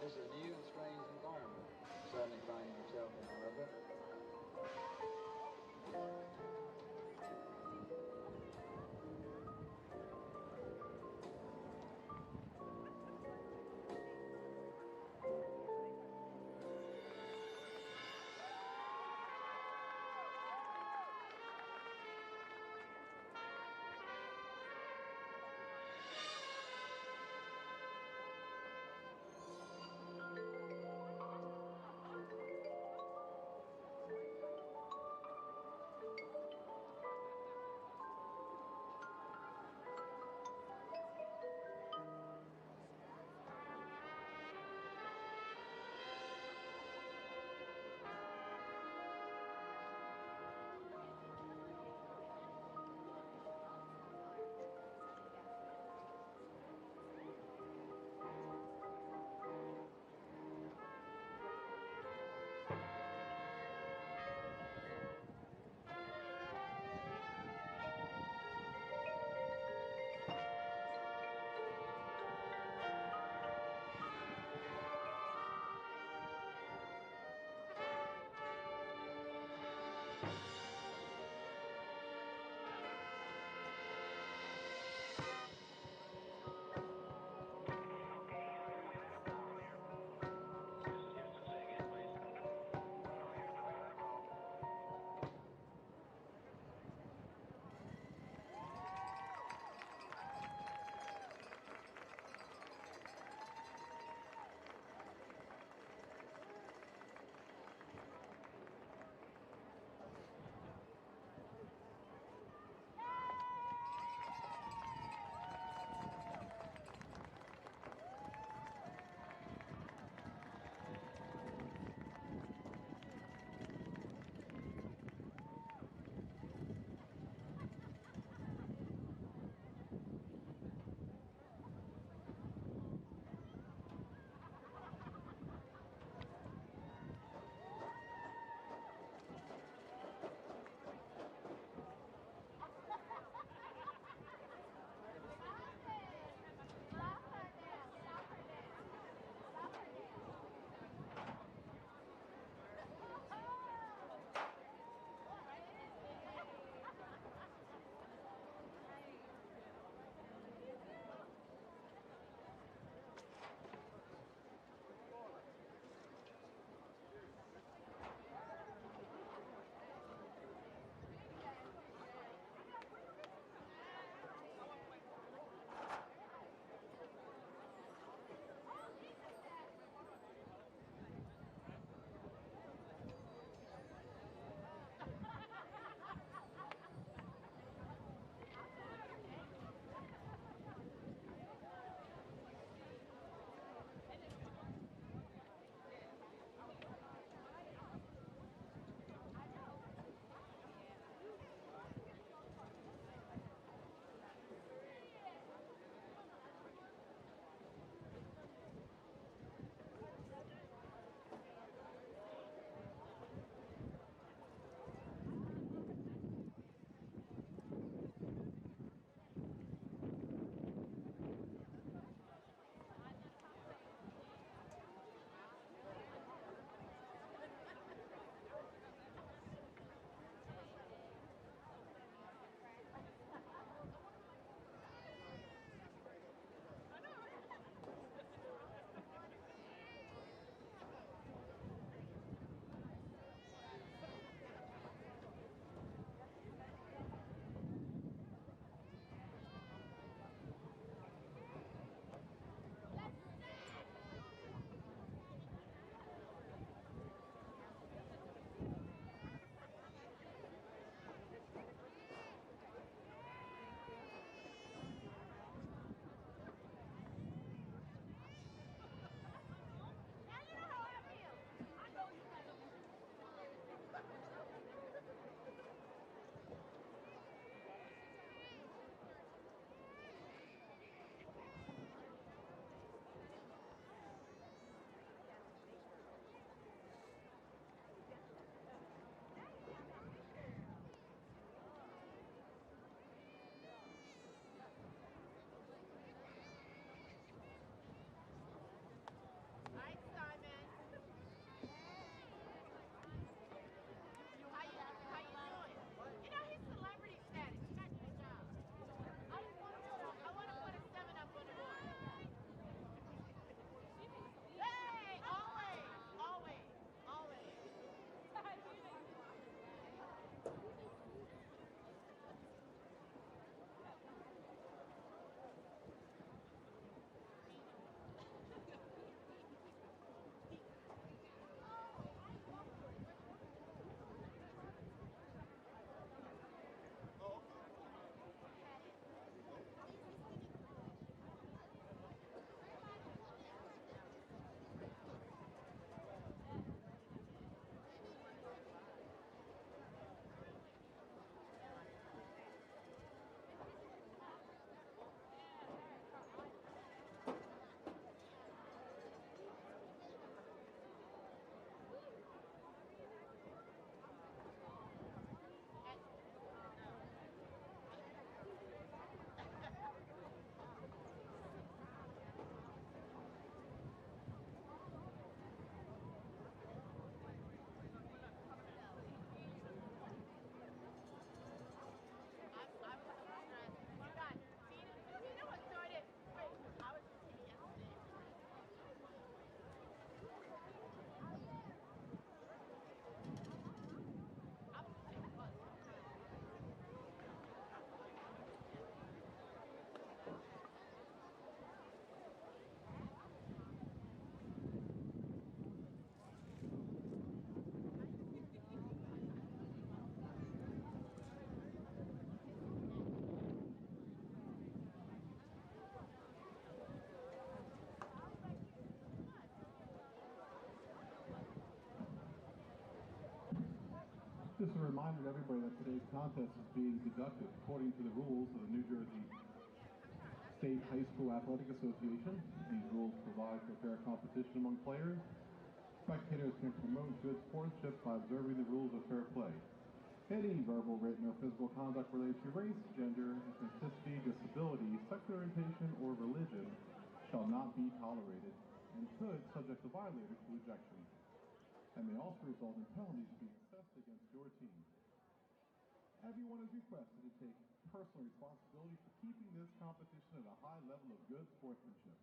S7: This is a new and strange environment, certainly finding yourself in orbit.
S2: Just a reminder to everybody that today's contest is being conducted according to the rules of the New Jersey State High School Athletic Association. These rules provide for fair competition among players. Spectators can promote good sportsmanship by observing the rules of fair play. Any verbal, written, or physical conduct related to race, gender, ethnicity, disability, sexual orientation, or religion shall not be tolerated and could subject the violator to ejection, and may also result in penalties being assessed against your team. Everyone is requested to take personal responsibility for keeping this competition at a high level of good sportsmanship.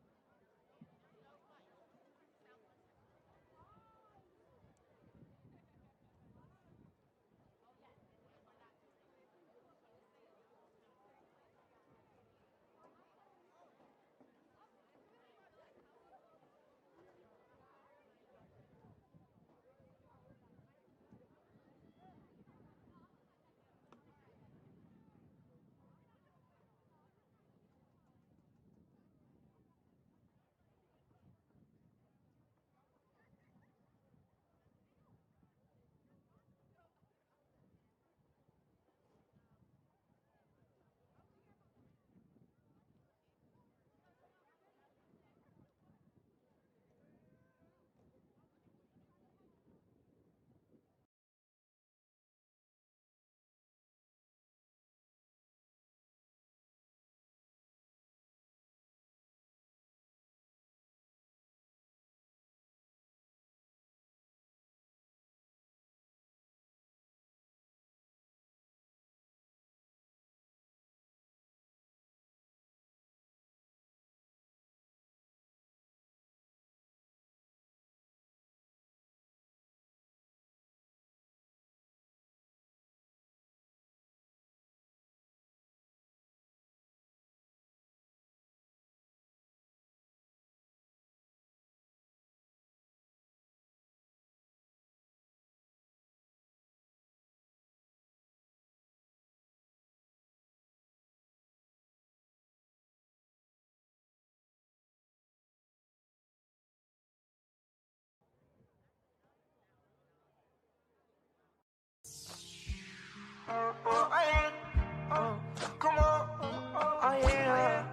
S8: Come on, oh yeah,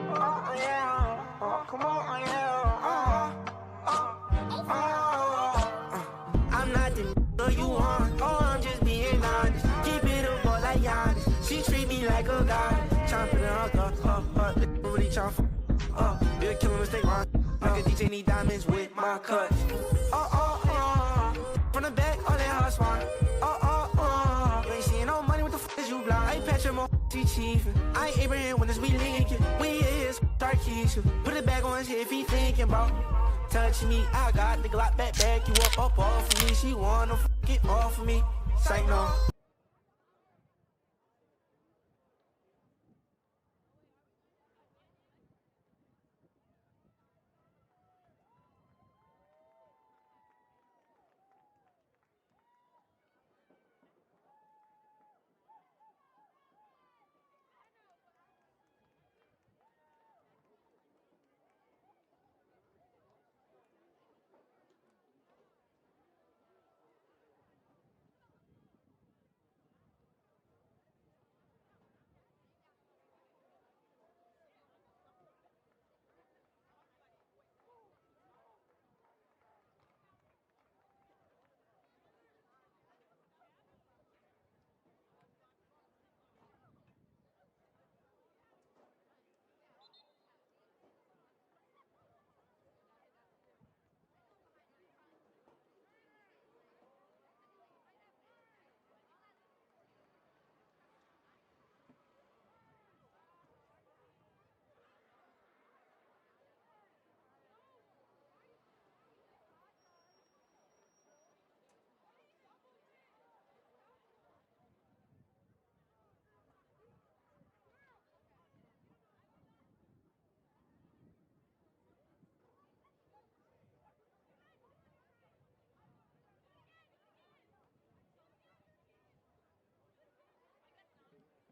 S8: oh yeah, come on, oh yeah, I'm not the nigga you want, oh I'm just being honest. Keep it a boy like Giannis. She treat me like a god. Chomping it up, really chomp. You're killing mistake, wrong. Like a DJ need diamonds with my cuts. From the back, all that hot swine. You ain't seeing no money, what the f is you blind? I ain't Patrick, more he chiefin'. I ain't Abraham when it's we linkin'. We is start Keisha. Put it back on his head if he thinking about touching me. I got the Glock back, you up off of me. She wanna f it off of me. Say no.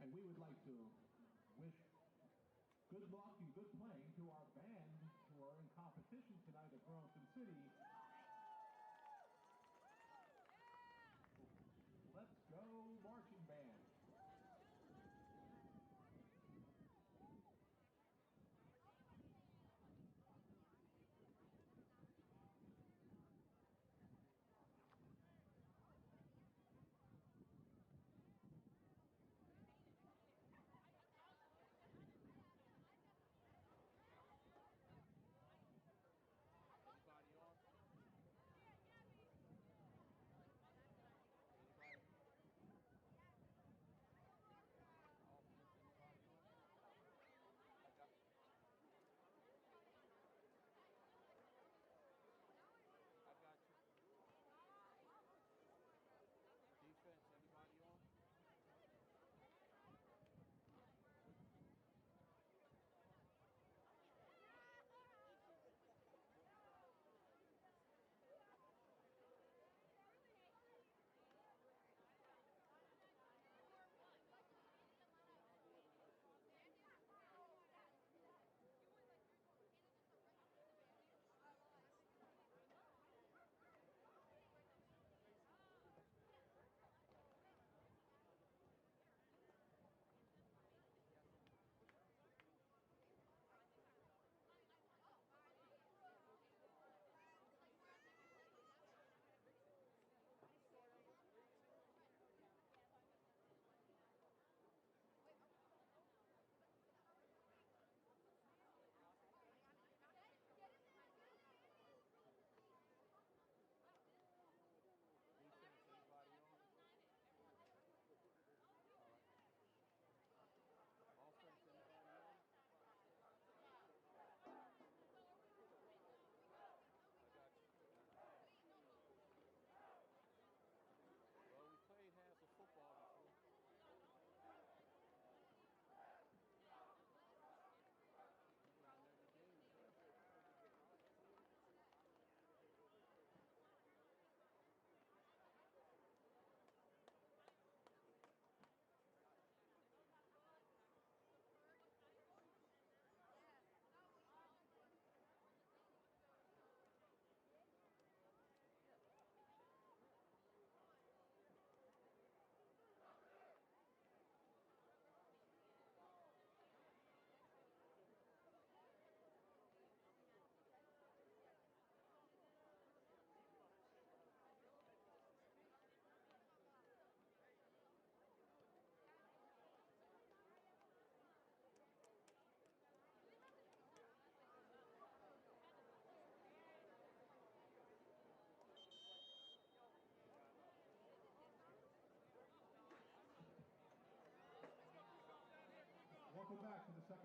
S2: And we would like to wish good luck and good playing to our band who are in competition tonight at Burlington City. Let's go.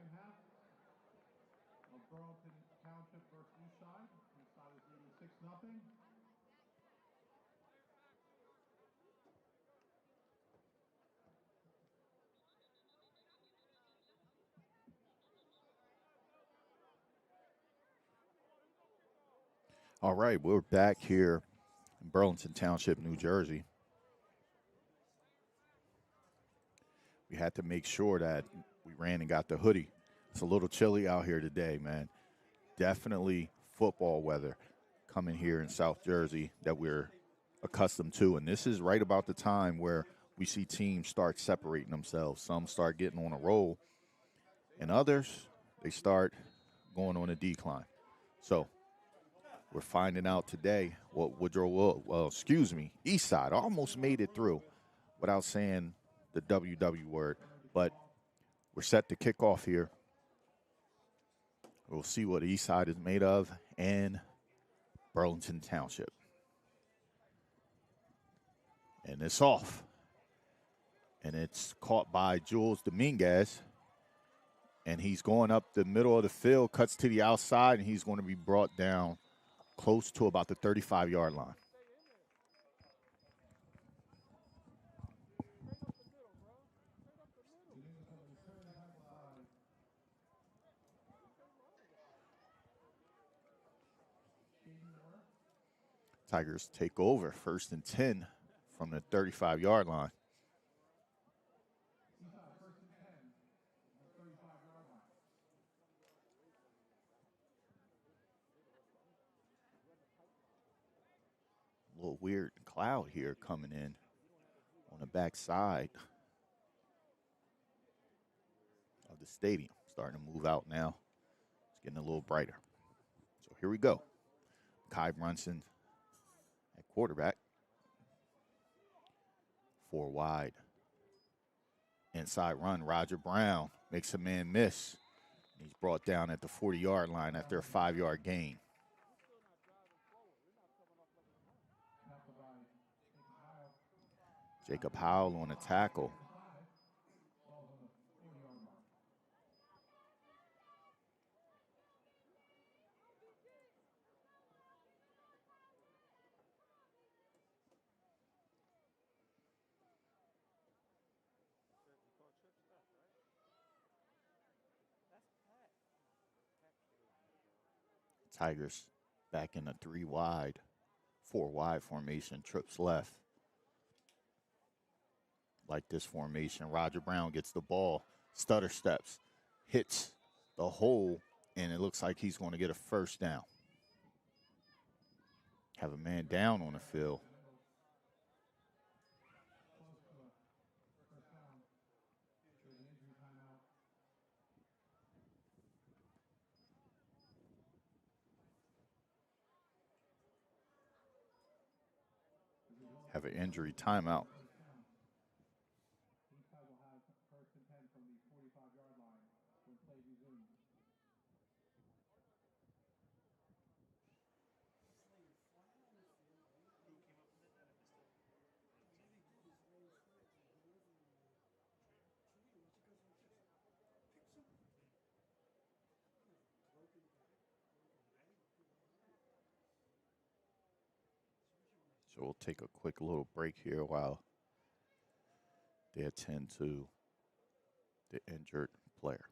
S2: second half of Burlington Township versus Eastside. Eastside is leading 6-0.
S1: All right, we're back here in Burlington Township, New Jersey. We had to make sure that we ran and got the hoodie. It's a little chilly out here today, man. Definitely football weather coming here in South Jersey that we're accustomed to. And this is right about the time where we see teams start separating themselves. Some start getting on a roll, and others, they start going on a decline. So we're finding out today what Eastside almost made it through without saying the WW word. But we're set to kick off here. We'll see what Eastside is made of and Burlington Township. And it's off. And it's caught by Jules Dominguez. And he's going up the middle of the field, cuts to the outside, and he's going to be brought down close to about the 35-yard line. Tigers take over 1st and 10 from the 35-yard line. A little weird cloud here coming in on the back side of the stadium. Starting to move out now. It's getting a little brighter. So here we go. Kai Brunson at quarterback. 4 wide. Inside run, Roger Brown makes a man miss. He's brought down at the 40-yard line after a 5-yard gain. Jacob Howell on a tackle. Tigers back in a 3 wide, 4 wide formation, trips left. Like this formation, Roger Brown gets the ball, stutter steps, hits the hole, and it looks like he's going to get a 1st down. Have a man down on the field. Have an injury timeout. So we'll take a quick little break here while they attend to the injured player.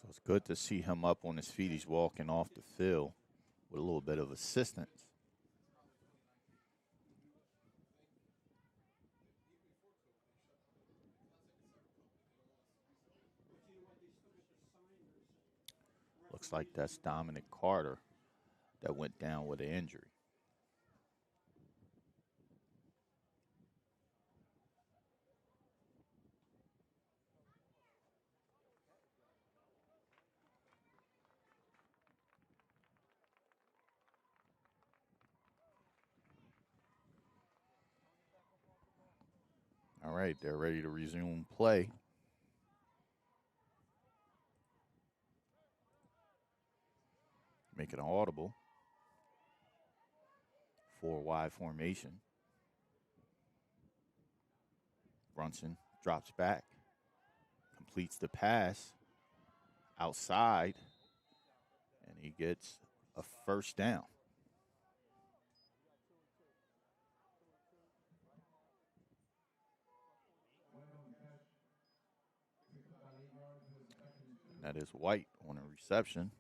S1: So it's good to see him up on his feet. He's walking off the field with a little bit of assistance. Looks like that's Dominic Carter that went down with an injury. All right, they're ready to resume play. Make it an audible. 4 wide formation. Brunson drops back, completes the pass outside, and he gets a first down. And that is White on a reception.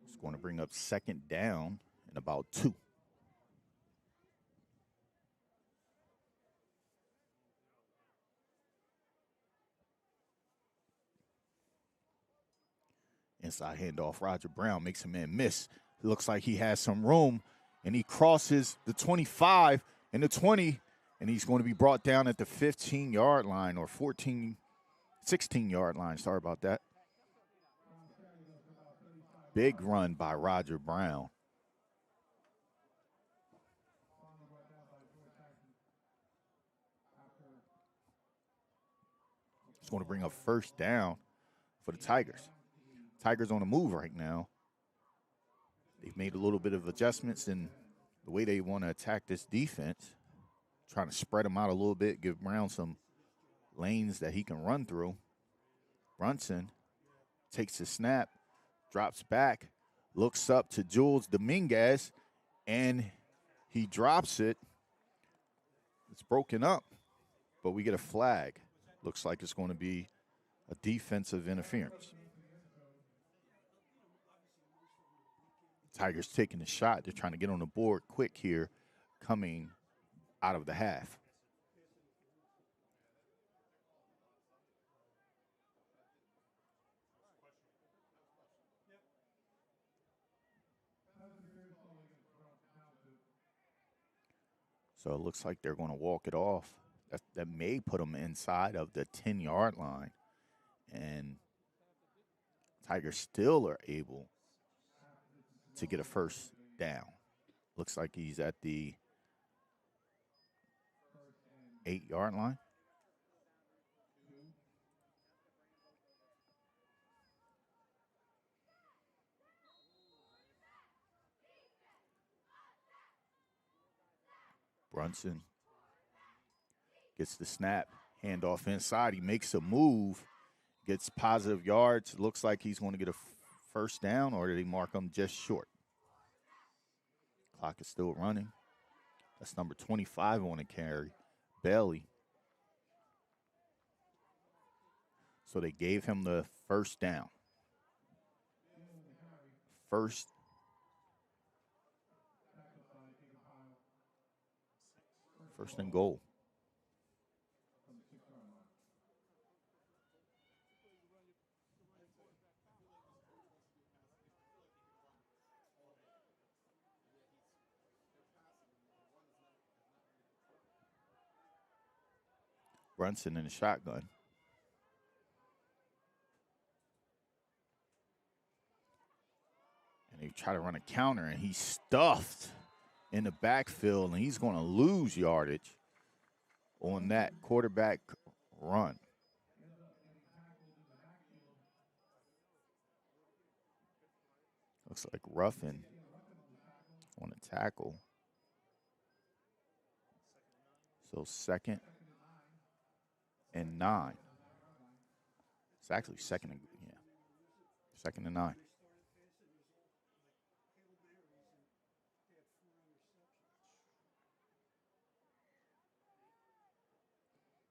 S1: It's going to bring up second down and about 2. Inside handoff, Roger Brown makes a man miss. It looks like he has some room, and he crosses the 25 and the 20, and he's going to be brought down at the 15-yard line or 16-yard line. Sorry about that. Big run by Roger Brown. It's going to bring up first down for the Tigers. Tigers on the move right now. They've made a little bit of adjustments in the way they want to attack this defense, trying to spread them out a little bit, give Brown some lanes that he can run through. Brunson takes the snap, drops back, looks up to Jules Dominguez, and he drops it. It's broken up, but we get a flag. Looks like it's going to be a defensive interference. Tigers taking the shot. They're trying to get on the board quick here, coming out of the half. So it looks like they're going to walk it off. That may put them inside of the 10-yard line. And Tigers still are able to get a first down. Looks like he's at the 8-yard line. Brunson gets the snap, handoff inside. He makes a move, gets positive yards. Looks like he's going to get a first down, or did he mark him just short? Clock is still running. That's number 25 on the carry, Bailey. So they gave him the first down. First and goal. Brunson in the shotgun. And they try to run a counter, and he's stuffed in the backfield, and he's going to lose yardage on that quarterback run. Looks like Ruffin on a tackle. So 2nd and 9. It's actually 2nd and 9.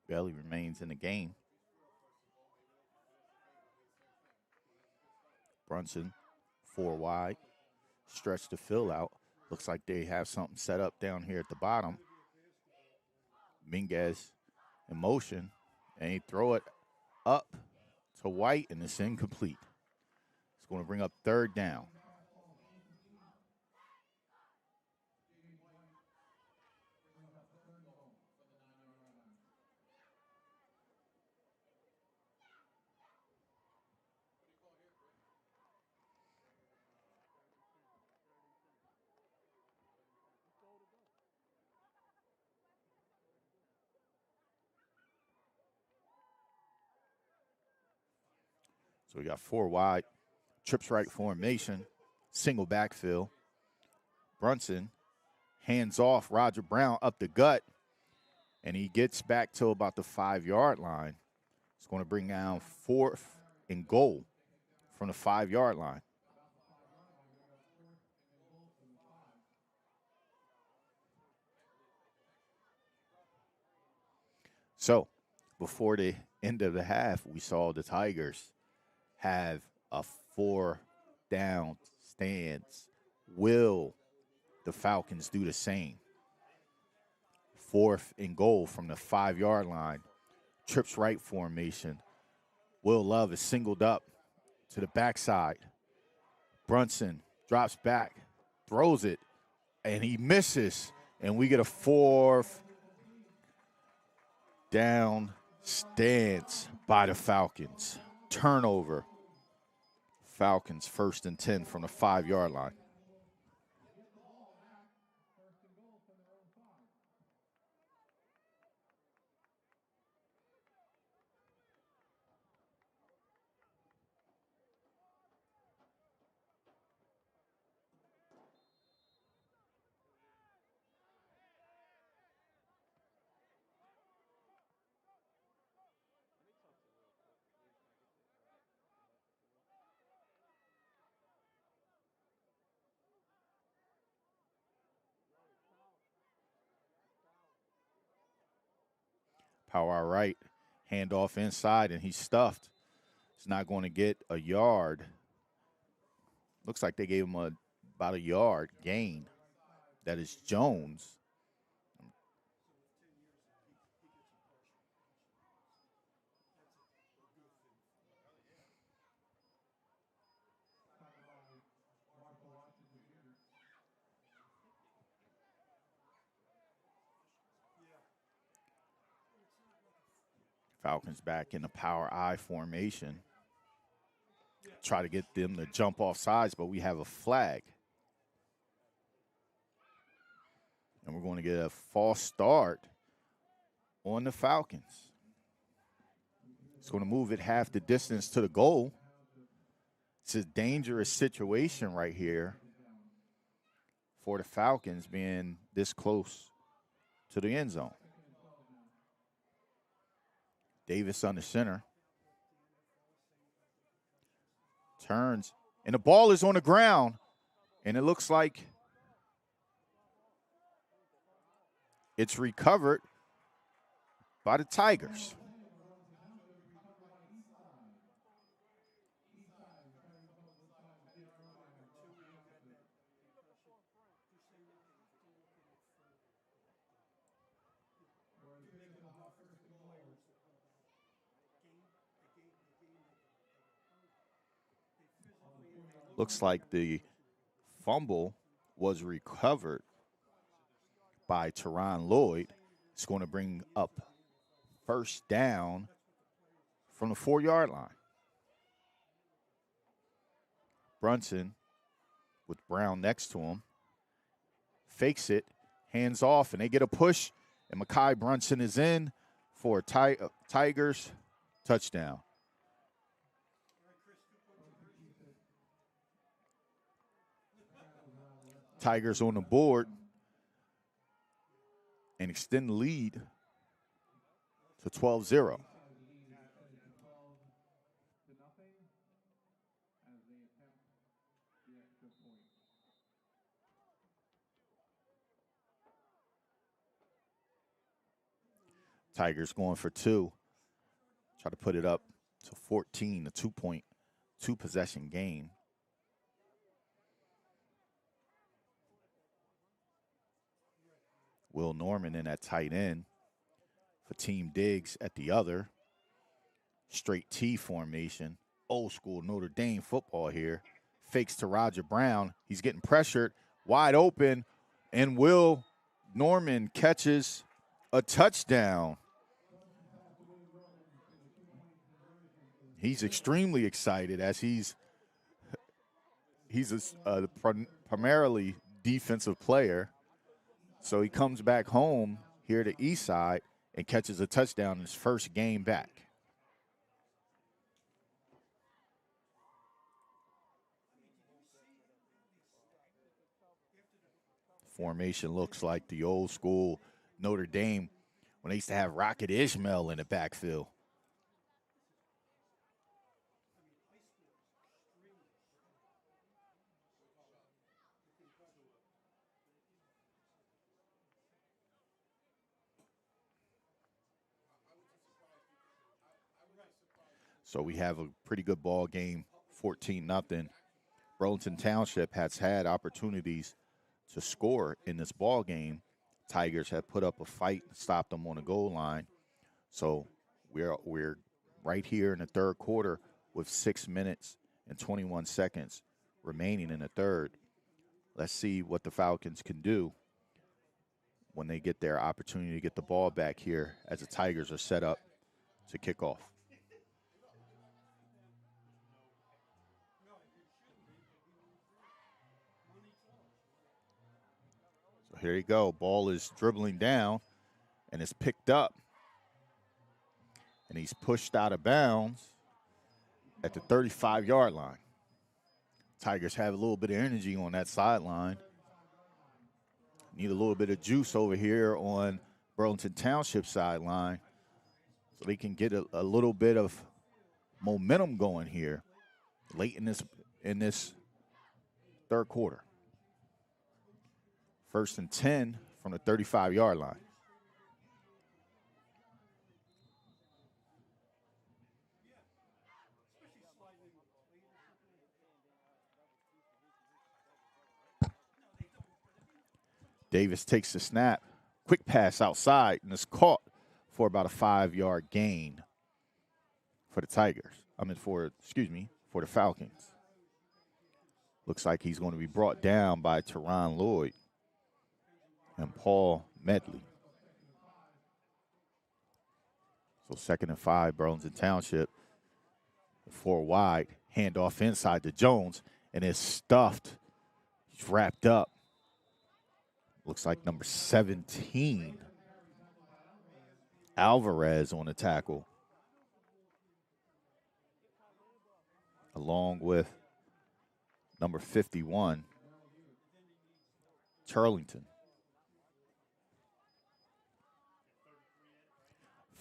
S1: Bailey remains in the game. Brunson, 4 wide. Stretch the fill out. Looks like they have something set up down here at the bottom. Minguez in motion, and he throw it up to White, and it's incomplete. It's going to bring up 3rd down. So we got 4 wide, trips right formation, single backfill. Brunson hands off Roger Brown up the gut, and he gets back to about the 5-yard line. It's going to bring down 4th and goal from the 5-yard line. So before the end of the half, we saw the Tigers have a 4-down stance. Will the Falcons do the same? 4th and goal from the 5-yard line. Trips right formation. Will Love is singled up to the backside. Brunson drops back, throws it, and he misses. And we get a 4th down stance by the Falcons. Turnover. Falcons 1st and 10 from the 5-yard line. Power right, handoff inside, and he's stuffed. He's not going to get a yard. Looks like they gave him about a yard gain. That is Jones. Falcons back in the power I formation. Try to get them to jump off sides, but we have a flag. And we're going to get a false start on the Falcons. It's going to move it half the distance to the goal. It's a dangerous situation right here for the Falcons being this close to the end zone. Davis on the center. Turns, and the ball is on the ground, and it looks like it's recovered by the Tigers. Looks like the fumble was recovered by Teron Lloyd. It's going to bring up 1st down from the 4-yard line. Brunson with Brown next to him. Fakes it, hands off, and they get a push. And Mekhi Brunson is in for a Tigers touchdown. Tigers on the board and extend the lead to 12-0. Tigers going for two. Try to put it up to 14, a 2-point, two-possession game. Will Norman in at tight end for Team Diggs at the other. Straight T formation. Old school Notre Dame football here. Fakes to Roger Brown. He's getting pressured. Wide open. And Will Norman catches a touchdown. He's extremely excited as he's a primarily defensive player. So he comes back home here to Eastside and catches a touchdown in his first game back. Formation looks like the old school Notre Dame when they used to have Rocket Ishmael in the backfield. So we have a pretty good ball game, 14-0. Burlington Township has had opportunities to score in this ball game. Tigers have put up a fight and stopped them on the goal line. So we're right here in the third quarter with 6 minutes and 21 seconds remaining in the third. Let's see what the Falcons can do when they get their opportunity to get the ball back here as the Tigers are set up to kick off. So here you go. Ball is dribbling down and it's picked up. And he's pushed out of bounds at the 35-yard line. Tigers have a little bit of energy on that sideline. Need a little bit of juice over here on Burlington Township sideline so they can get a little bit of momentum going here late in this third quarter. 1st and 10 from the 35-yard line. Davis takes the snap. Quick pass outside, and it's caught for about a 5-yard gain for the Tigers. For the Falcons. Looks like he's going to be brought down by Teron Lloyd and Paul Medley. So 2nd and 5, Burlington Township. 4 wide, handoff inside to Jones, and it's stuffed. He's wrapped up. Looks like number 17, Alvarez on the tackle, along with number 51, Turlington.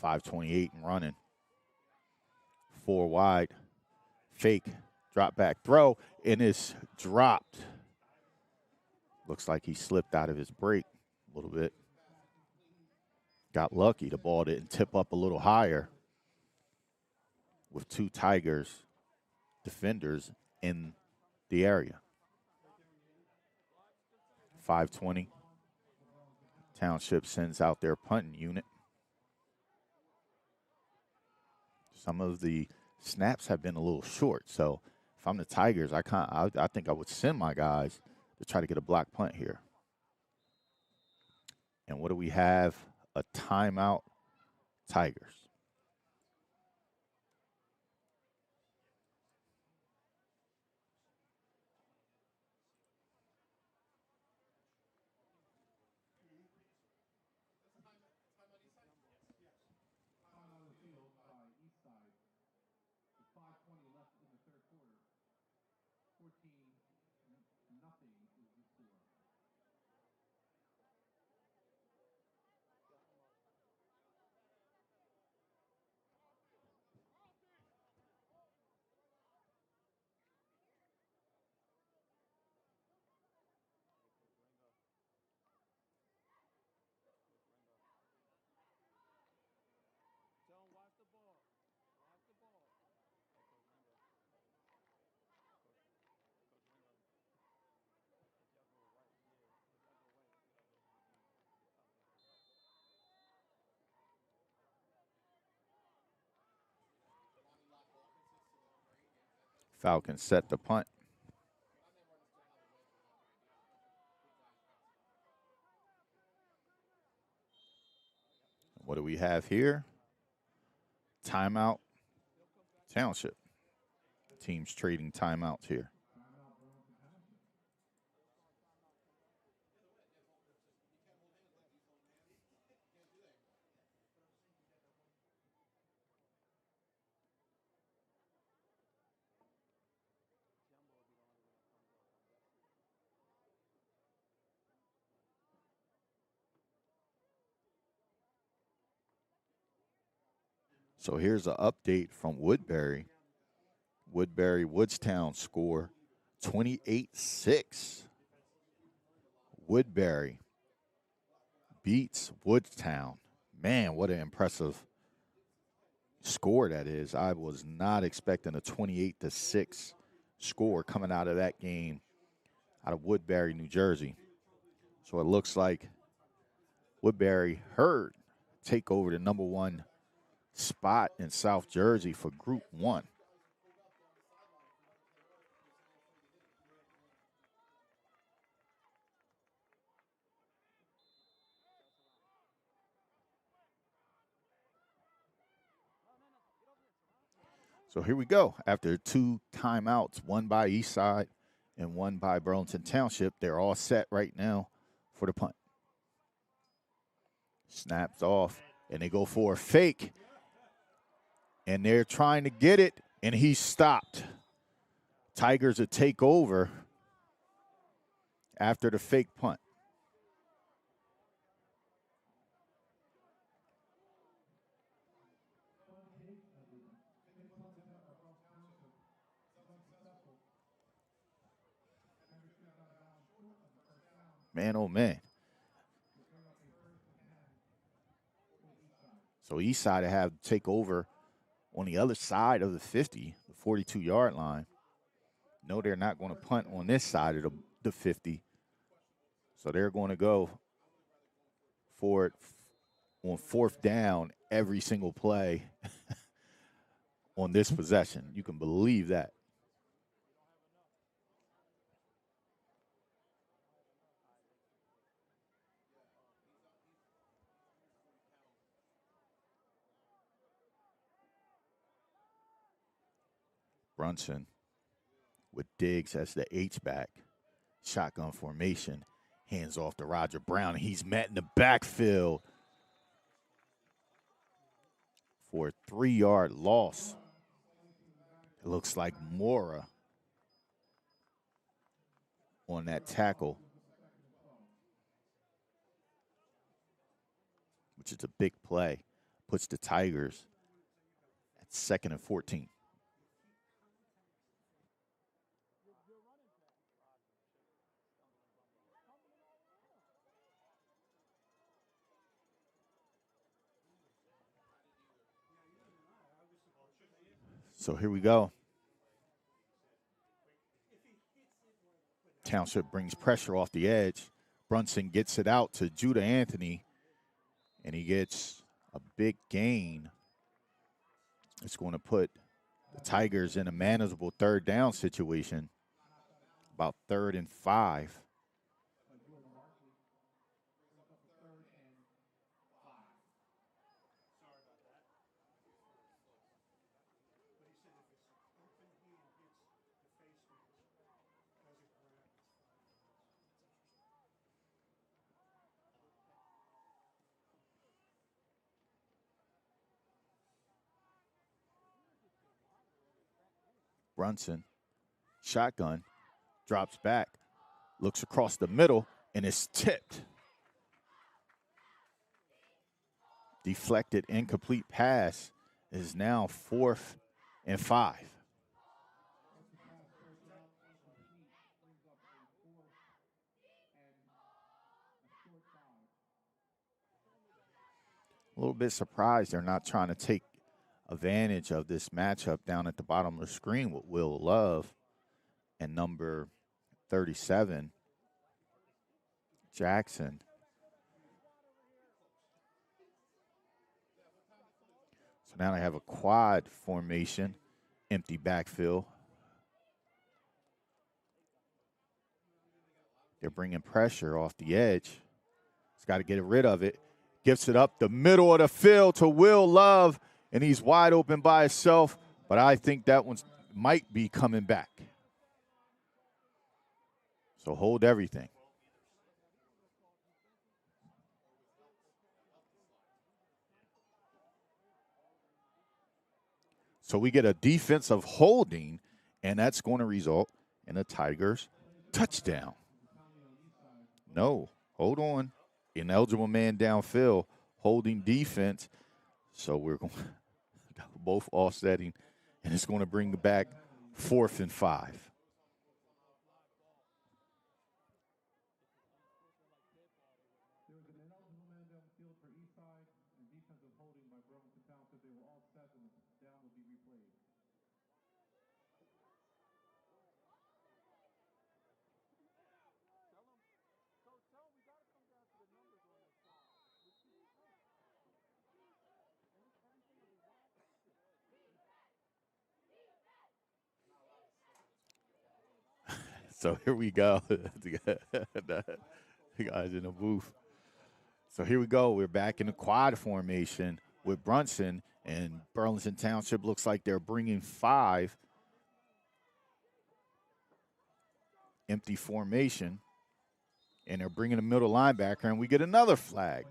S1: 5:28 and running. 4 wide, fake, drop back throw, and it's dropped. Looks like he slipped out of his break a little bit. Got lucky. The ball didn't tip up a little higher with 2 Tigers defenders in the area. 5:20. Township sends out their punting unit. Some of the snaps have been a little short, so if I'm the Tigers, I think I would send my guys to try to get a block punt here. And what do we have? A timeout, Tigers. Falcons set the punt. What do we have here? Timeout. Township. Teams trading timeouts here. So here's an update from Woodbury. Woodstown score 28-6. Woodbury beats Woodstown. Man, what an impressive score that is. I was not expecting a 28-6 score coming out of that game out of Woodbury, New Jersey. So it looks like Woodbury Herd take over the number 1 spot in South Jersey for Group 1. So here we go. After 2 timeouts, one by Eastside and one by Burlington Township, they're all set right now for the punt. Snaps off, and they go for a fake. And they're trying to get it, and he's stopped. Tigers will take over after the fake punt. Man, oh, man. So Eastside to have take over on the other side of the 50, the 42-yard line. No, they're not going to punt on this side of the 50. So they're going to go for it on 4th down every single play on this possession. You can believe that. Brunson with Diggs as the H-back. Shotgun formation. Hands off to Roger Brown. He's met in the backfield for a 3-yard loss. It looks like Mora on that tackle, which is a big play. Puts the Tigers at 2nd and 14. So here we go. Township brings pressure off the edge. Brunson gets it out to Judah Anthony, and he gets a big gain. It's going to put the Tigers in a manageable 3rd down situation, about 3rd and 5. Brunson, shotgun, drops back, looks across the middle, and is tipped. Deflected, incomplete pass is now 4th and 5. A little bit surprised they're not trying to take advantage of this matchup down at the bottom of the screen with Will Love and number 37, Jackson. So now they have a quad formation, empty backfield. They're bringing pressure off the edge. He's got to get rid of it. Gets it up the middle of the field to Will Love, and he's wide open by himself. But I think that one might be coming back. So hold everything. So we get a defensive holding, and that's going to result in a Tigers touchdown. No, hold on. Ineligible man downfield, holding defense. So we're going both offsetting, and it's going to bring back 4th and 5.
S2: There was an ineligible man downfield for Eastside and defensive holding by Burlington Twp. They were all set and the down will be replayed.
S1: So here we go. The guys in the booth. So here we go. We're back in the quad formation with Brunson, and Burlington Township looks like they're bringing 5. Empty formation, and they're bringing a middle linebacker, and we get another flag.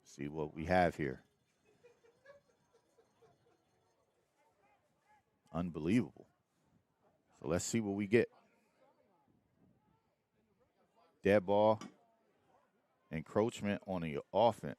S1: See what we have here. Unbelievable. So let's see what we get. Dead ball, encroachment on the offense.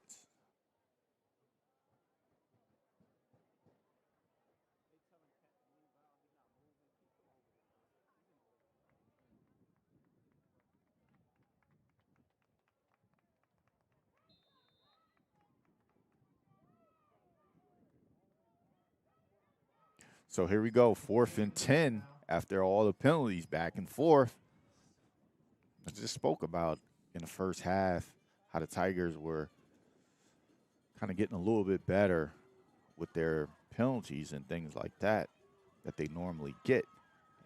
S1: So here we go, 4th and 10 after all the penalties back and forth. I just spoke about in the first half how the Tigers were kind of getting a little bit better with their penalties and things like that they normally get.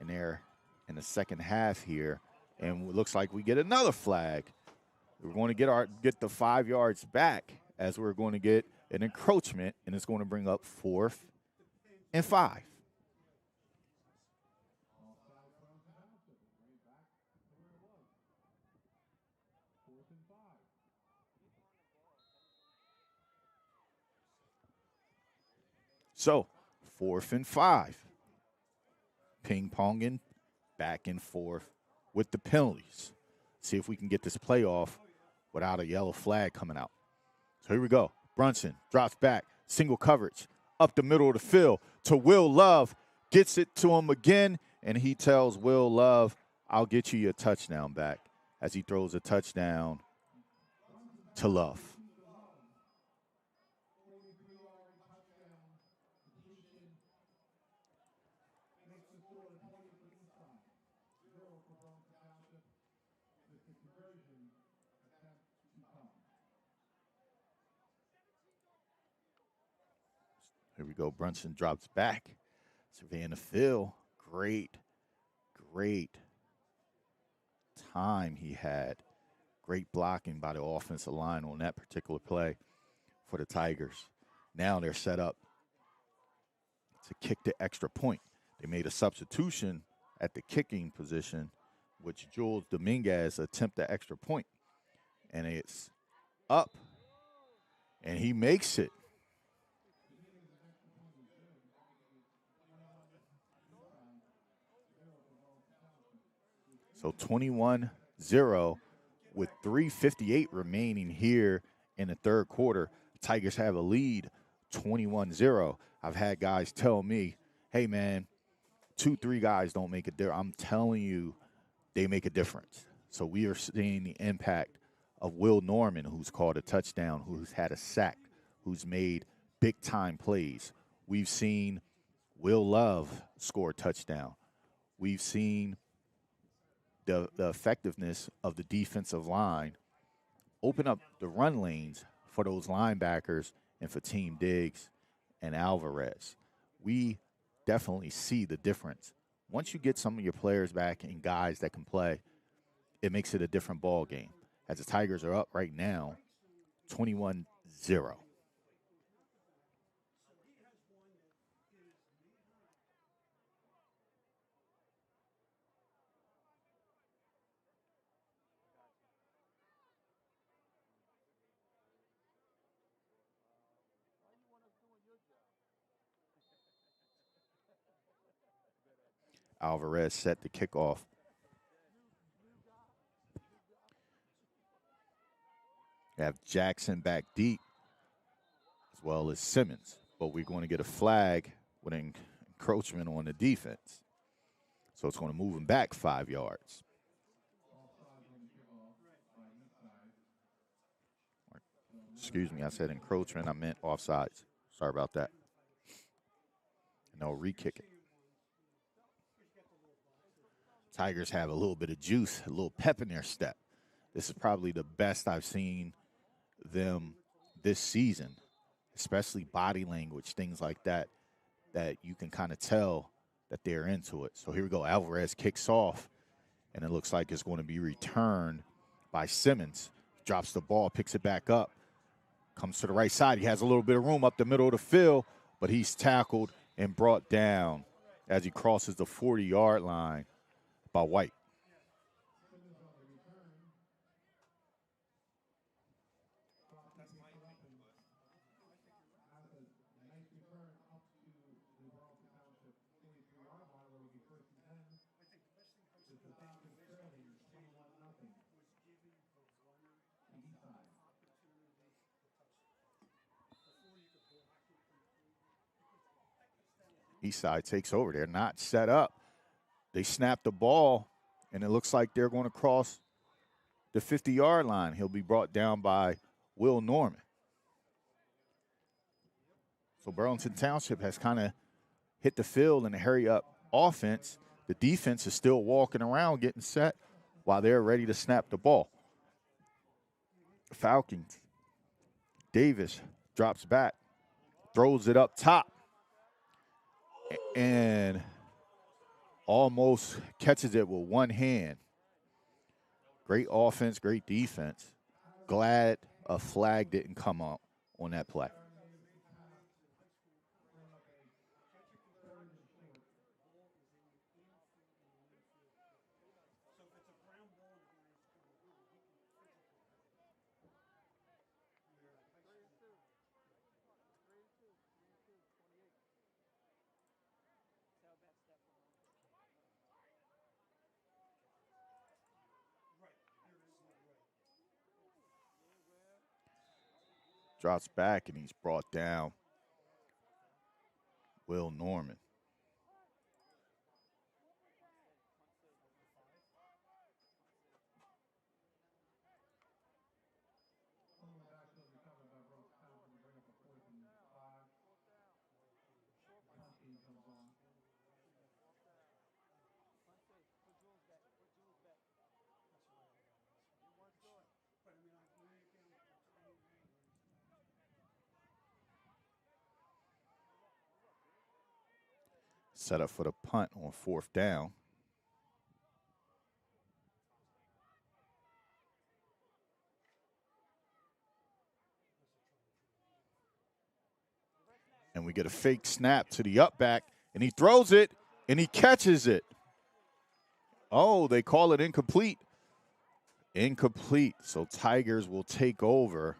S1: And they're in the second half here, and it looks like we get another flag. We're going to get the 5 yards back as we're going to get an encroachment, and it's going to bring up 4th and 5. So 4th and 5. Ping-ponging back and forth with the penalties. See if we can get this playoff without a yellow flag coming out. So here we go. Brunson drops back, single coverage, up the middle of the field to Will Love. Gets it to him again, and he tells Will Love, I'll get you your touchdown back, as he throws a touchdown to Love. Here we go. Brunson drops back. Surveying the field. Great time he had. Great blocking by the offensive line on that particular play for the Tigers. Now they're set up to kick the extra point. They made a substitution at the kicking position, which Jules Dominguez attempt the extra point. And it's up, and he makes it. So 21-0 with 3:58 remaining here in the third quarter. Tigers have a lead, 21-0. I've had guys tell me, hey, man, 2-3 guys don't make a difference. I'm telling you, they make a difference. So we are seeing the impact of Will Norman, who's called a touchdown, who's had a sack, who's made big-time plays. We've seen Will Love score a touchdown. We've seen the effectiveness of the defensive line open up the run lanes for those linebackers and for Team Diggs and Alvarez. We definitely see the difference once you get some of your players back and guys that can play, it makes it a different ball game. As the Tigers are up right now, 21-0. Alvarez set the kickoff. You have Jackson back deep, as well as Simmons. But we're going to get a flag with an encroachment on the defense. So it's going to move him back 5 yards. Excuse me, I said encroachment. I meant offsides. Sorry about that. And they'll re-kick it. Tigers have a little bit of juice, a little pep in their step. This is probably the best I've seen them this season, especially body language, things like that, that you can kind of tell that they're into it. So here we go. Alvarez kicks off, and it looks like it's going to be returned by Simmons. Drops the ball, picks it back up, comes to the right side. He has a little bit of room up the middle of the field, but he's tackled and brought down as he crosses the 40-yard line by White. Eastside takes over. They're not set up. They snap the ball, and it looks like they're going to cross the 50-yard line. He'll be brought down by Will Norman. So Burlington Township has kind of hit the field in a hurry-up offense. The defense is still walking around getting set while they're ready to snap the ball. Falcons. Davis drops back, throws it up top, and almost catches it with one hand. Great offense, great defense. Glad a flag didn't come up on that play. Drops back, and he's brought down. Will Norman. Set up for the punt on 4th down. And we get a fake snap to the up back, and he throws it, and he catches it. Oh, they call it incomplete. Incomplete. So Tigers will take over.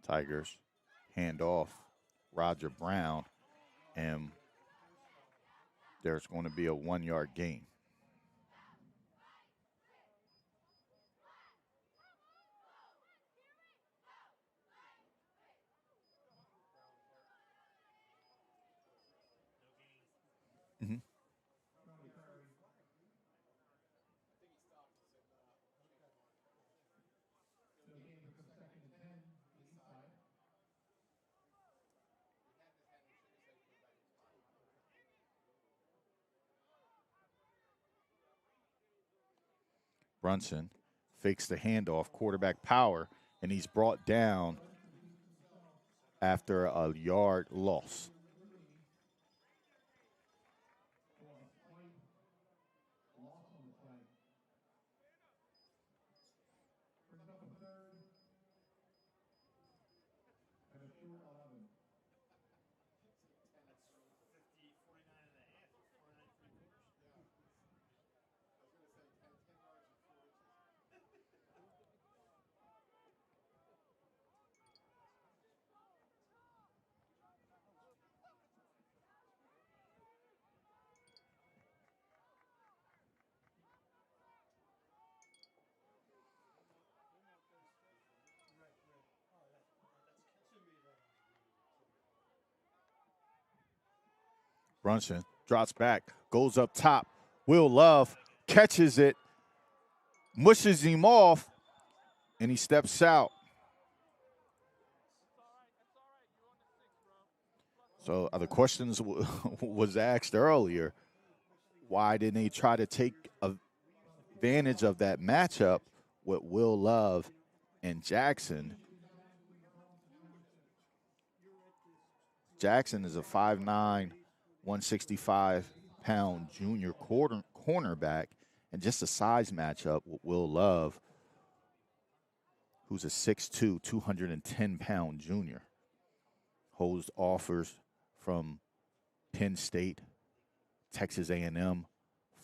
S1: Tigers hand off Roger Brown, and there's going to be a 1-yard gain. Mm-hmm. Brunson fakes the handoff, quarterback power, and he's brought down after a yard loss. Brunson drops back, goes up top. Will Love catches it, mushes him off, and he steps out. So the questions was asked earlier, why didn't they try to take advantage of that matchup with Will Love and Jackson? Jackson is a 5'9", 165-pound junior cornerback, and just a size matchup with Will Love, who's a 6'2", 210-pound junior. Holds offers from Penn State, Texas A&M,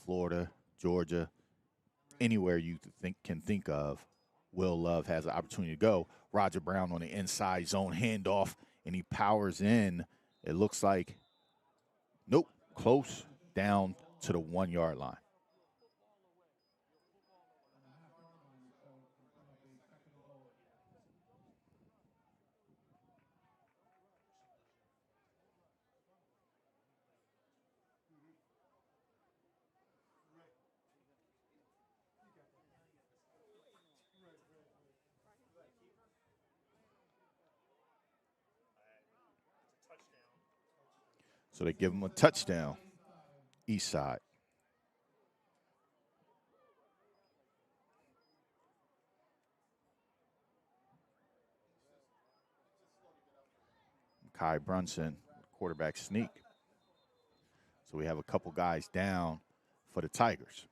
S1: Florida, Georgia, anywhere you can think of. Will Love has an opportunity to go. Roger Brown on the inside zone handoff, and he powers in. It looks like, nope, close, down to the 1-yard line. So they give him a touchdown, Eastside. Kai Brunson, quarterback sneak. So we have a couple guys down for the Tigers.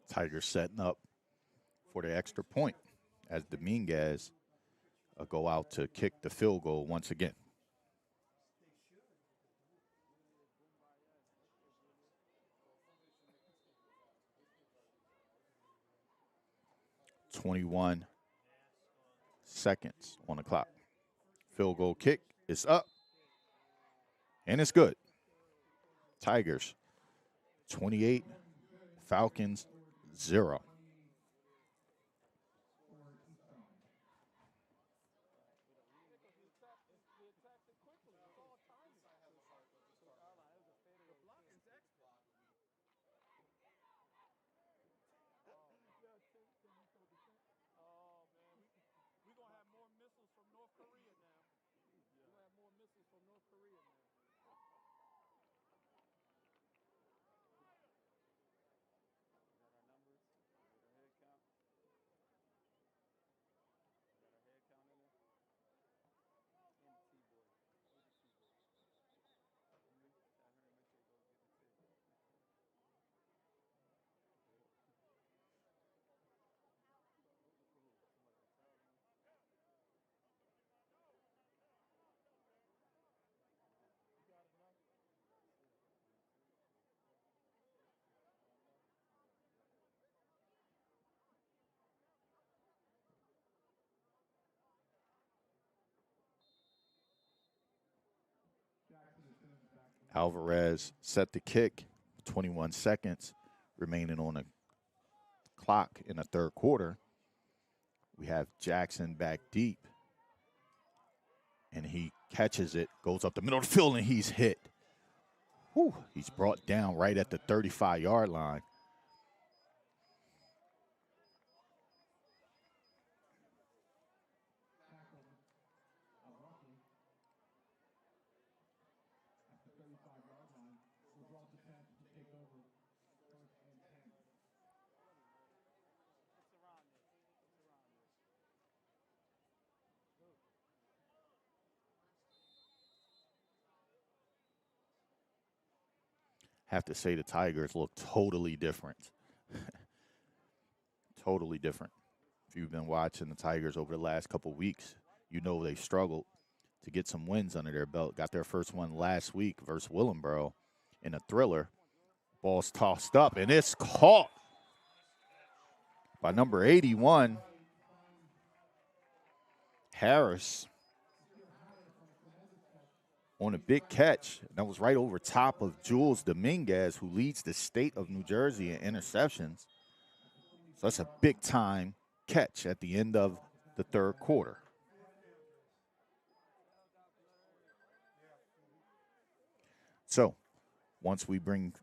S1: Tigers setting up for the extra point as Dominguez go out to kick the field goal once again. .21 seconds on the clock. Field goal kick is up, and it's good. Tigers 28, Falcons 0. Alvarez set the kick, 21 seconds remaining on the clock in the third quarter. We have Jackson back deep, and he catches it, goes up the middle of the field, and he's hit. Whew, he's brought down right at the 35-yard line. Have to say the Tigers look totally different. Totally different. If you've been watching the Tigers over the last couple of weeks, you know they've struggled to get some wins under their belt. Got their first one last week versus Willingboro in a thriller. Ball's tossed up, and it's caught by number 81, Harris, on a big catch. That was right over top of Jules Dominguez, who leads the state of New Jersey in interceptions. So that's a big-time catch at the end of the third quarter. So once we bring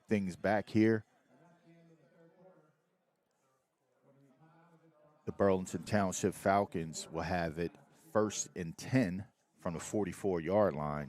S1: things back here, the Burlington Township Falcons will have it 1st and 10 from the 44-yard line.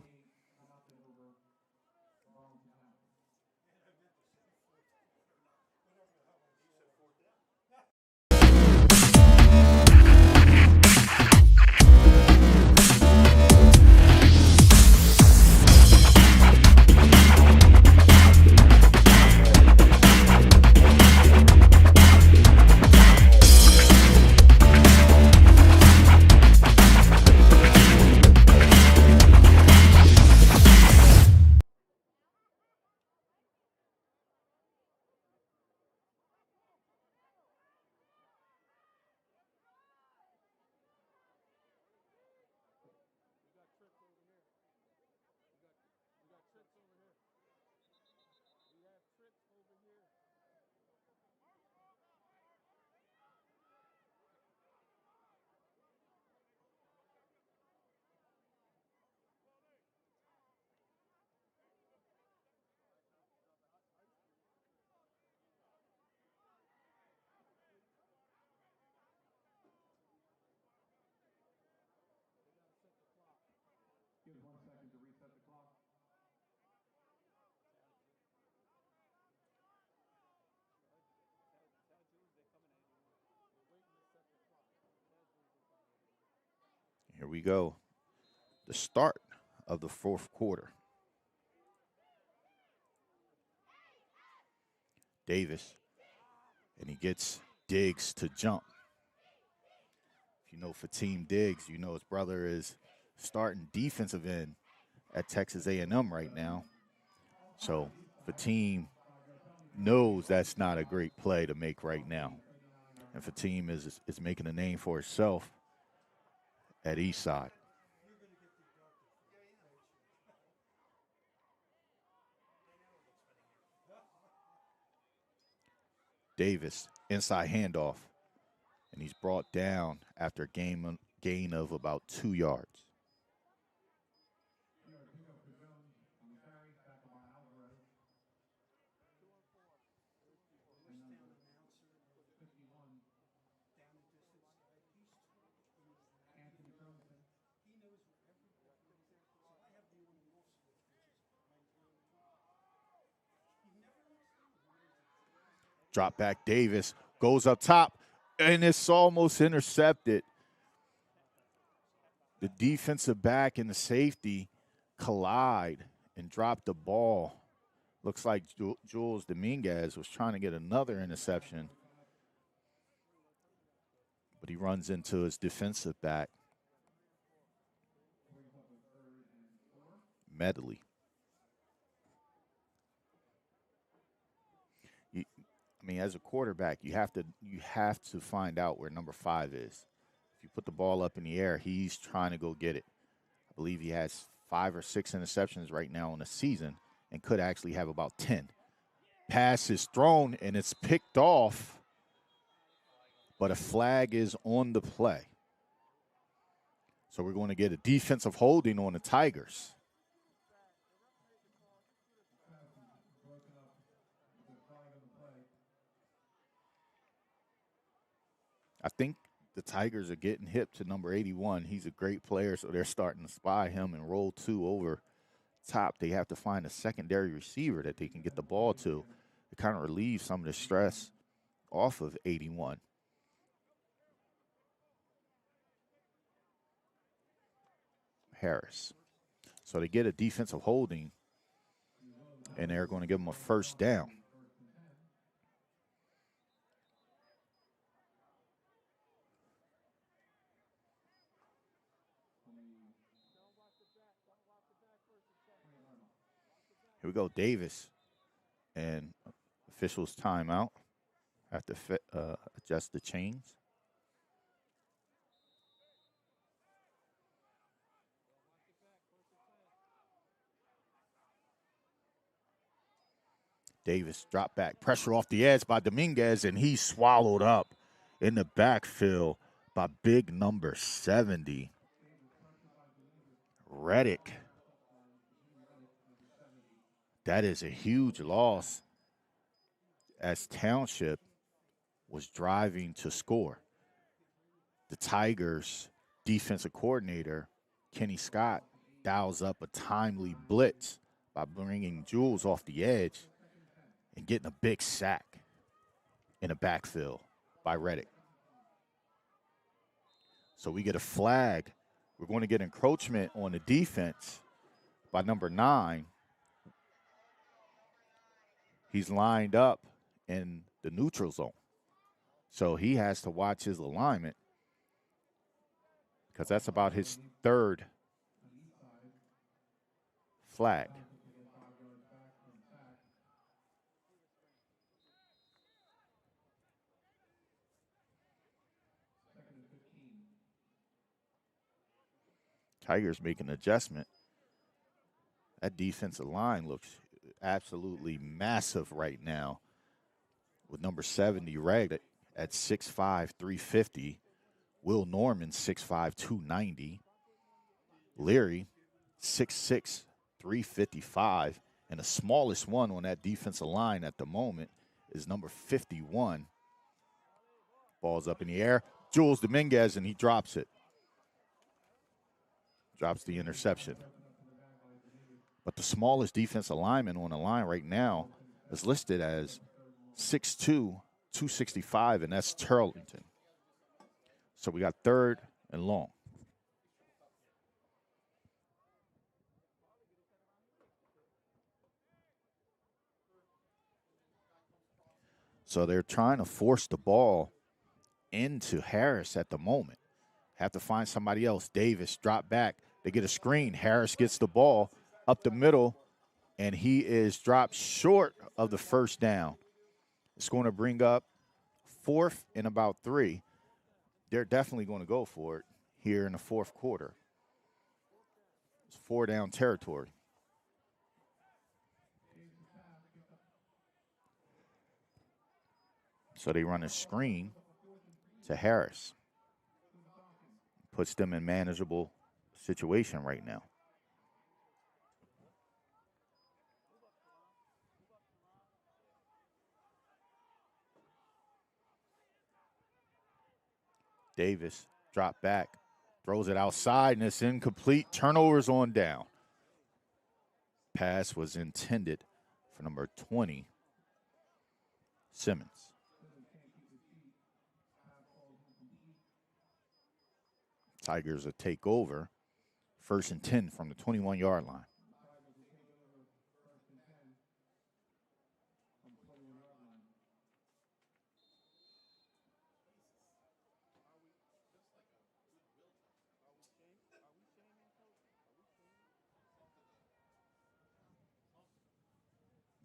S2: Give 1 second to reset the clock.
S1: Here we go. The start of the fourth quarter. Davis and he gets Diggs to jump. If you know Fatim Diggs, you know his brother is starting defensive end at Texas A&M right now. So Fatim knows that's not a great play to make right now. And Fatim is making a name for himself at Eastside. Davis, inside handoff, and he's brought down after a gain of about 2 yards. Drop back Davis, goes up top, and it's almost intercepted. The defensive back and the safety collide and drop the ball. Looks like Jules Dominguez was trying to get another interception, but he runs into his defensive back, Medley. I mean, as a quarterback, you have to find out where number 5 is. If you put the ball up in the air, he's trying to go get it. I believe he has 5 or 6 interceptions right now in the season and could actually have about 10. Pass is thrown, and it's picked off, but a flag is on the play. So we're going to get a defensive holding on the Tigers. I think the Tigers are getting hip to number 81. He's a great player, so they're starting to spy him and roll 2 over top. They have to find a secondary receiver that they can get the ball to kind of relieve some of the stress off of 81. Harris. So they get a defensive holding, and they're going to give them a first down. Here we go, Davis. And officials timeout. Have to adjust the chains. Davis drop back. Pressure off the edge by Dominguez, and he's swallowed up in the backfield by big number 70. Reddick. That is a huge loss as Township was driving to score. The Tigers' defensive coordinator, Kenny Scott, dials up a timely blitz by bringing Jules off the edge and getting a big sack in the backfield by Reddick. So we get a flag. We're going to get encroachment on the defense by number 9. He's lined up in the neutral zone. So he has to watch his alignment because that's about his 3rd flag. Tigers make an adjustment. That defensive line looks absolutely massive right now with number 70 ragged at 6'5", 350. Will Norman, 6'5", 290. Leary, 6'6", 355. And the smallest one on that defensive line at the moment is number 51. Ball's up in the air. Jules Dominguez, and he drops it. Drops the interception. But the smallest defensive lineman on the line right now is listed as 6'2", 265, and that's Turlington. So we got 3rd and long. So they're trying to force the ball into Harris at the moment. Have to find somebody else. Davis drop back. They get a screen. Harris gets the ball up the middle, and he is dropped short of the first down. It's going to bring up 4th and about 3. They're definitely going to go for it here in the 4th quarter. It's 4-down territory. So they run a screen to Harris. Puts them in manageable situation right now. Davis drop back, throws it outside, and it's incomplete. Turnovers on down. Pass was intended for number 20, Simmons. Tigers will take over. 1st and 10 from the 21-yard line.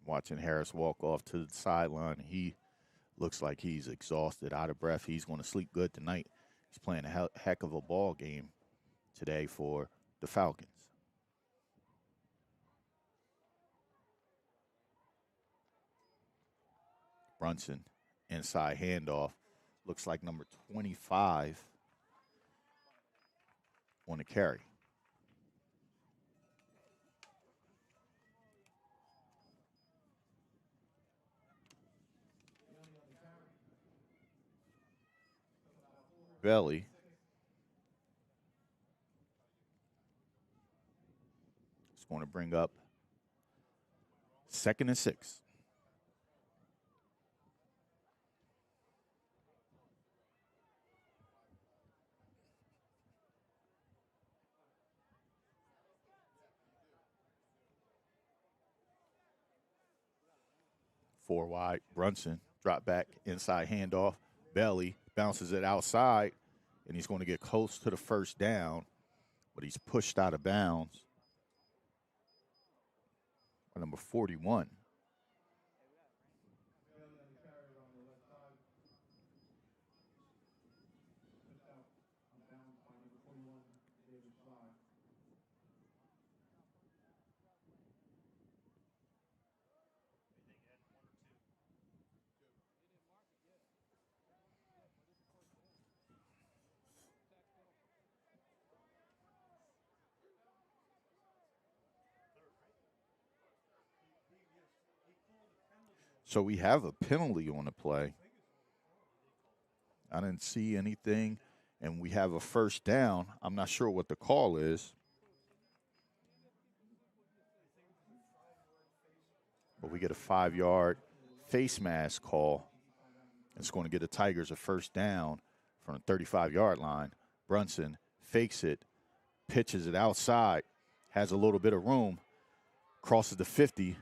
S1: Watching Harris walk off to the sideline. He looks like he's exhausted, out of breath. He's going to sleep good tonight. He's playing a heck of a ball game today for the Falcons. Brunson, inside handoff. Looks like number 25 on the carry. Belly. It's going to bring up 2nd and 6. Four wide. Brunson, drop back, inside handoff. Belly bounces it outside, and he's going to get close to the first down, but he's pushed out of bounds by number 41. So we have a penalty on the play. I didn't see anything, and we have a first down. I'm not sure what the call is. But we get a 5-yard face mask call. It's going to get the Tigers a first down from the 35-yard line. Brunson fakes it, pitches it outside, has a little bit of room, crosses the 50,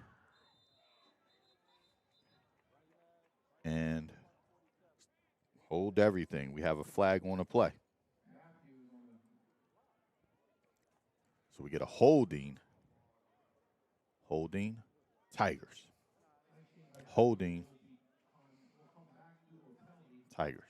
S1: and hold everything. We have a flag on the play. So we get a holding. Holding Tigers. Holding Tigers.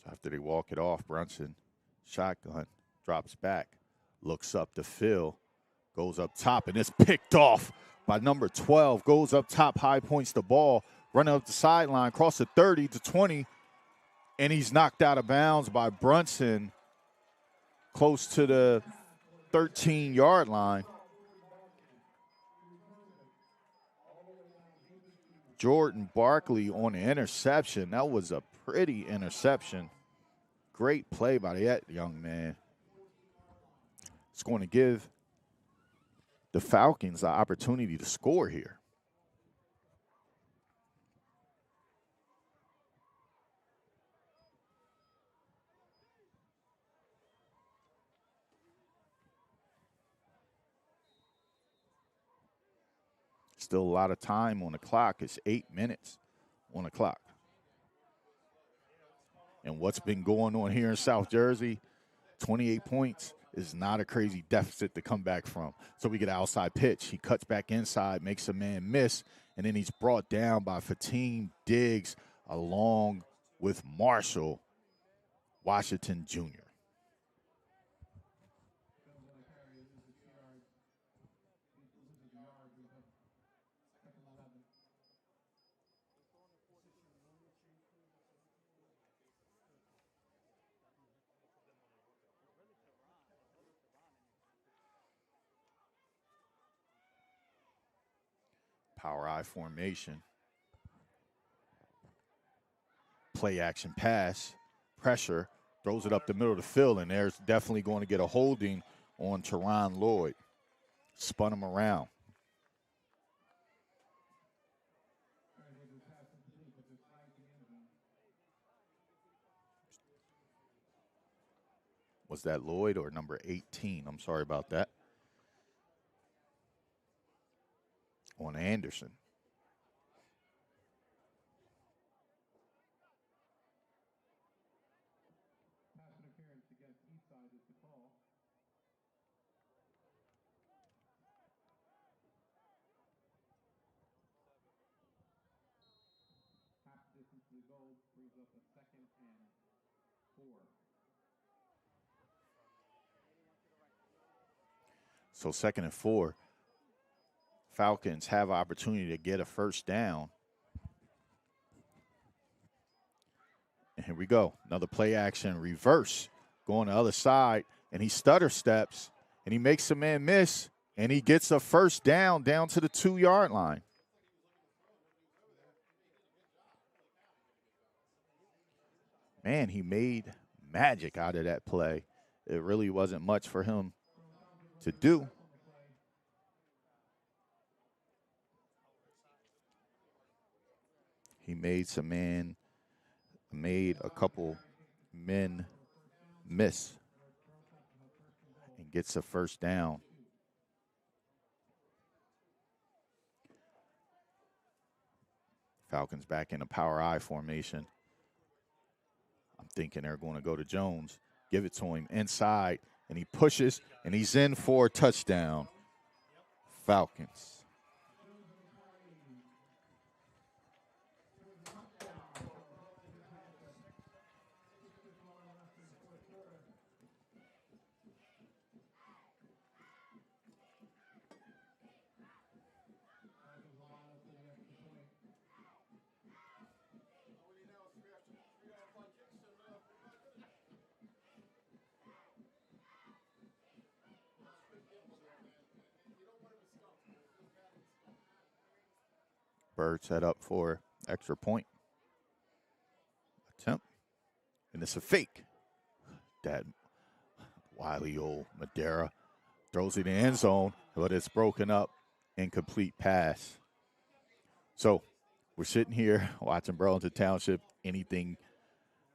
S1: After they walk it off, Brunson, shotgun, drops back, looks up to Phil, goes up top, and it's picked off by number 12. Goes up top, high points the ball, running up the sideline, across the 30 to 20, and he's knocked out of bounds by Brunson close to the 13-yard line. Jordan Barkley on the interception. That was a pretty interception. Great play by that young man. It's going to give the Falcons the opportunity to score here. Still a lot of time on the clock. It's 8 minutes on the clock. And what's been going on here in South Jersey, 28 points is not a crazy deficit to come back from. So we get an outside pitch. He cuts back inside, makes a man miss, and then he's brought down by Fatim Diggs along with Marshall Washington Jr. Power I formation. Play action pass. Pressure. Throws it up the middle of the field, and there's definitely going to get a holding on Teron Lloyd. Spun him around. Was that Lloyd or number 18? I'm sorry about that. On Anderson.
S2: Pass interference against Eastside is the call. Half distance to the goal brings up a 2nd and 4.
S1: So 2nd and 4. Falcons have opportunity to get a first down. And here we go. Another play action reverse. Going the other side, and he stutter steps, and he makes a man miss, and he gets a first down to the 2-yard line. Man, he made magic out of that play. It really wasn't much for him to do. He made a couple men miss and gets a first down. Falcons back in a power I formation. I'm thinking they're going to go to Jones, give it to him inside, and he pushes, and he's in for a touchdown. Falcons. Bird set up for extra point attempt. And it's a fake. That wily old Madeira throws it in the end zone, but it's broken up. Incomplete pass. So we're sitting here watching Burlington Township. Anything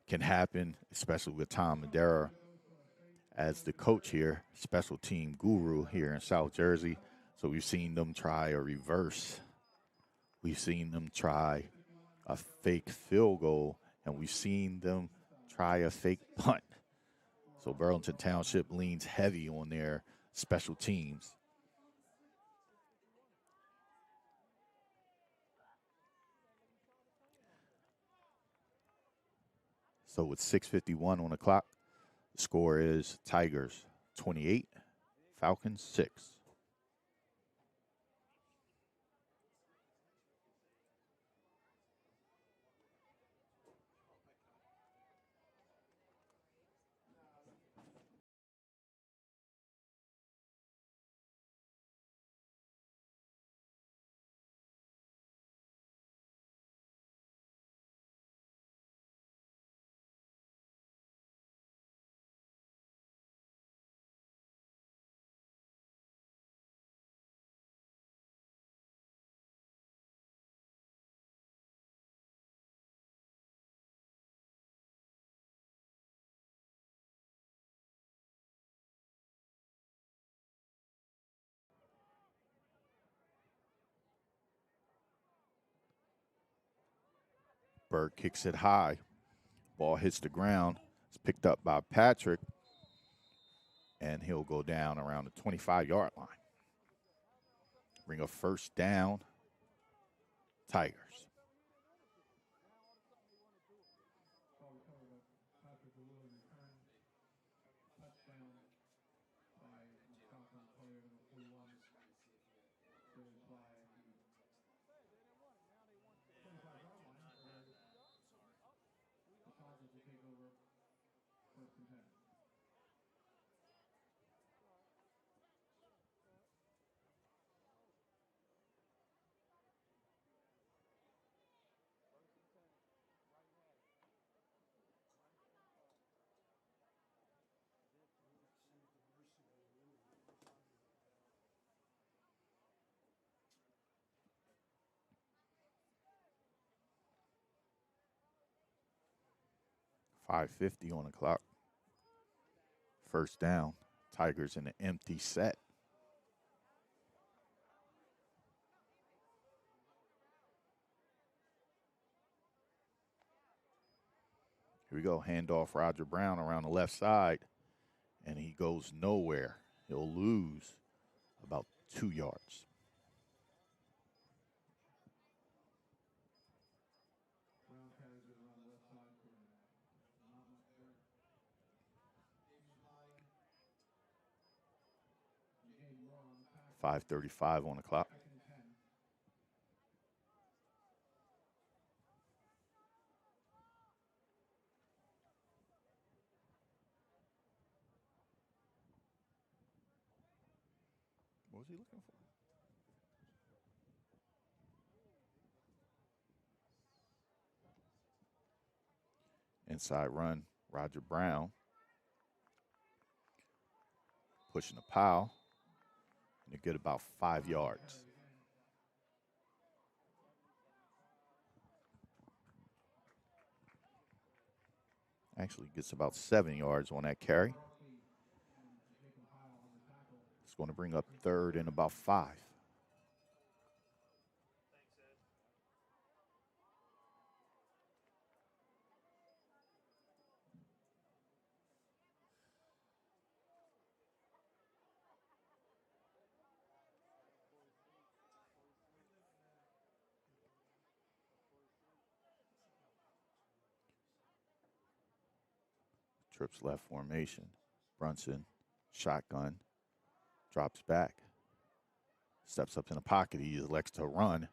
S1: can happen, especially with Tom Madeira as the coach here, special team guru here in South Jersey. So we've seen them try a reverse. We've seen them try a fake field goal, and we've seen them try a fake punt. So Burlington Township leans heavy on their special teams. So with 6:51 on the clock, the score is Tigers 28, Falcons 6. Bird kicks it high. Ball hits the ground. It's picked up by Patrick, and he'll go down around the 25-yard line. Bring a first down, Tigers. .550 on the clock. First down. Tigers in an empty set. Here we go. Handoff Roger Brown around the left side, and he goes nowhere. He'll lose about 2 yards. .535 on the clock. What was he looking for? Inside run, Roger Brown. Pushing the pile. And they get about 5 yards. Actually gets about 7 yards on that carry. It's going to bring up third and about 5. Trips left formation. Brunson, shotgun, drops back. Steps up in the pocket. He elects to run.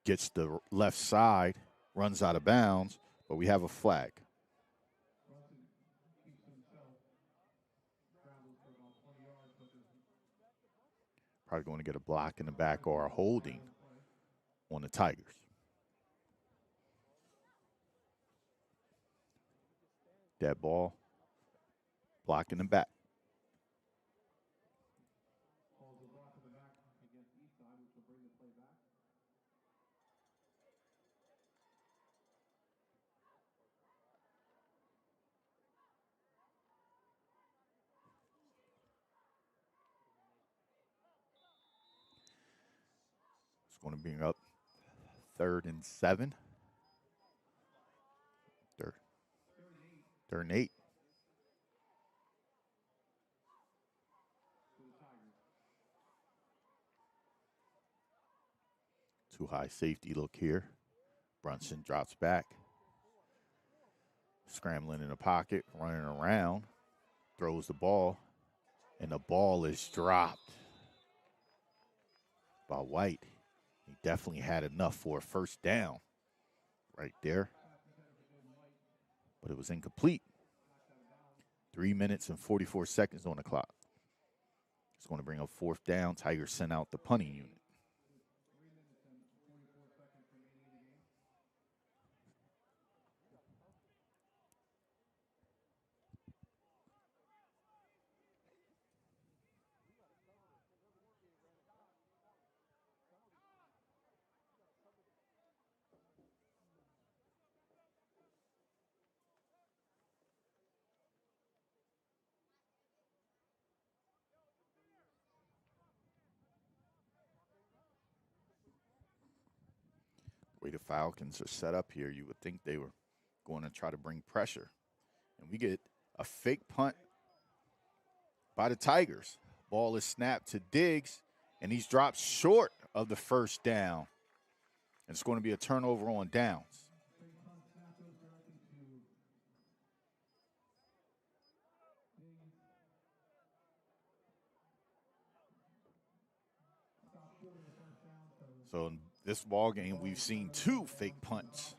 S1: Gets the left side, runs out of bounds, but we have a flag. Probably going to get a block in the back or a holding on the Tigers. Dead ball, block in the back. It's going to bring up 3rd and 7. Third and 8. Too high safety look here. Brunson drops back. Scrambling in the pocket, running around. Throws the ball. And the ball is dropped by White. He definitely had enough for a first down right there. But it was incomplete. 3 minutes and 44 seconds on the clock. It's going to bring up 4th down. Tigers sent out the punting unit. way the Falcons are set up here, you would think they were going to try to bring pressure. And we get a fake punt by the Tigers. Ball is snapped to Diggs, and he's dropped short of the first down. And it's going to be a turnover on downs. So in this ball game, we've seen 2 fake punts,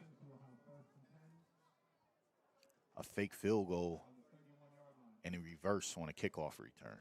S1: a fake field goal, and a reverse on a kickoff return.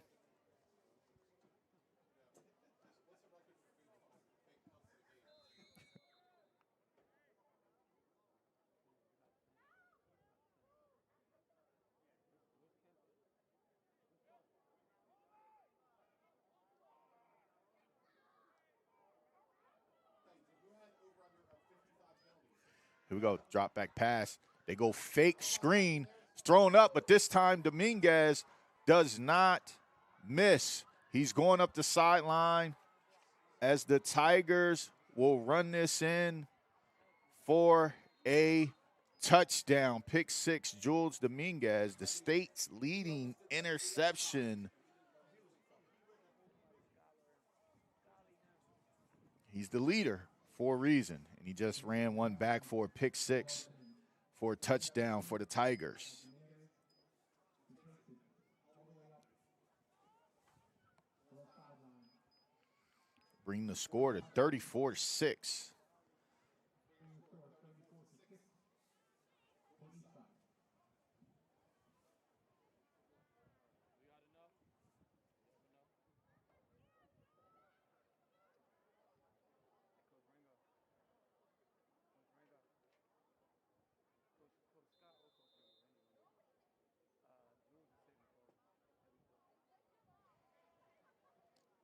S1: Here we go, drop back pass. They go fake screen. It's thrown up, but this time Dominguez does not miss. He's going up the sideline as the Tigers will run this in for a touchdown. Pick 6, Jules Dominguez, the state's leading interception. He's the leader for a reason, and he just ran one back for a pick 6 for a touchdown for the Tigers. Bring the score to 34-6.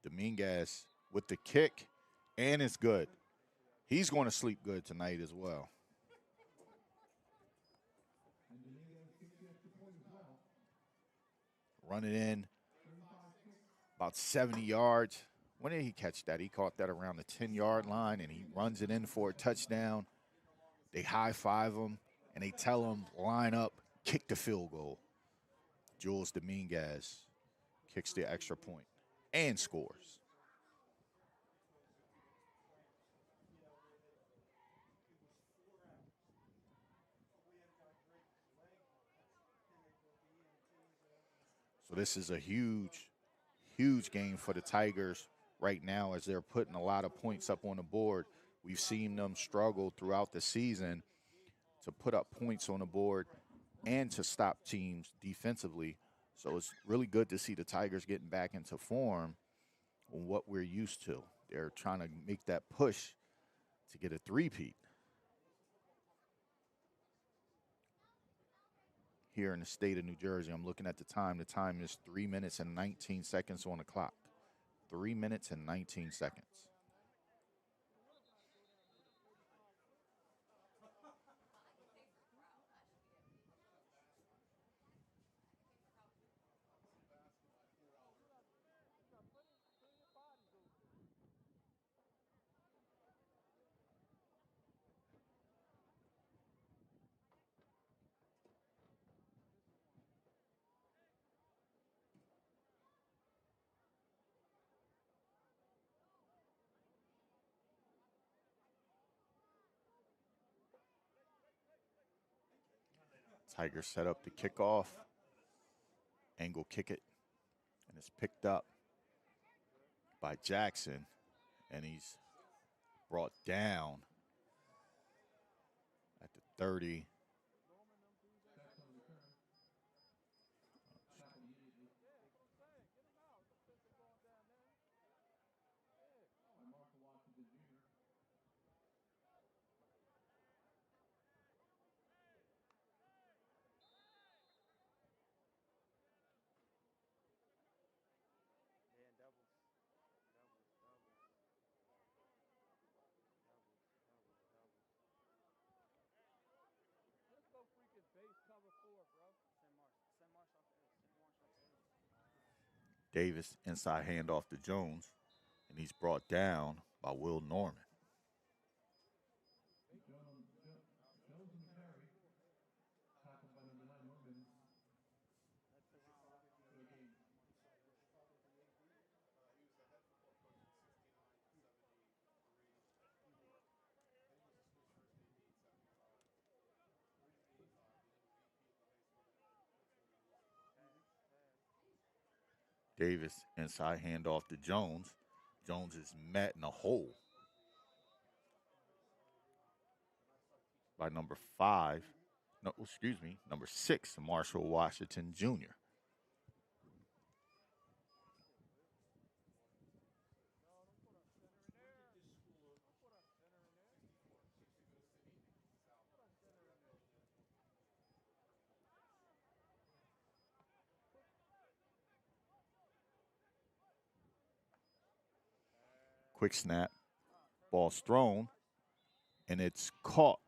S1: Dominguez with the kick, and it's good. He's going to sleep good tonight as well. Running in about 70 yards. When did he catch that? He caught that around the 10-yard line, and he runs it in for a touchdown. They high-five him, and they tell him, line up, kick the field goal. Jules Dominguez kicks the extra point and scores. So this is a huge, huge game for the Tigers right now as they're putting a lot of points up on the board. We've seen them struggle throughout the season to put up points on the board and to stop teams defensively. So it's really good to see the Tigers getting back into form on what we're used to. They're trying to make that push to get a three-peat here in the state of New Jersey. I'm looking at the time. The time is 3 minutes and 19 seconds on the clock. 3 minutes and 19 seconds. Tigers set up the kickoff. Angle kick it. And it's picked up by Jackson. And he's brought down at the 30. Davis inside handoff to Jones, and he's brought down by Will Norman. Davis inside handoff to Jones. Jones is met in a hole by number 5. No, excuse me, number 6, Marshall Washington Jr. Quick snap, ball's thrown, and it's caught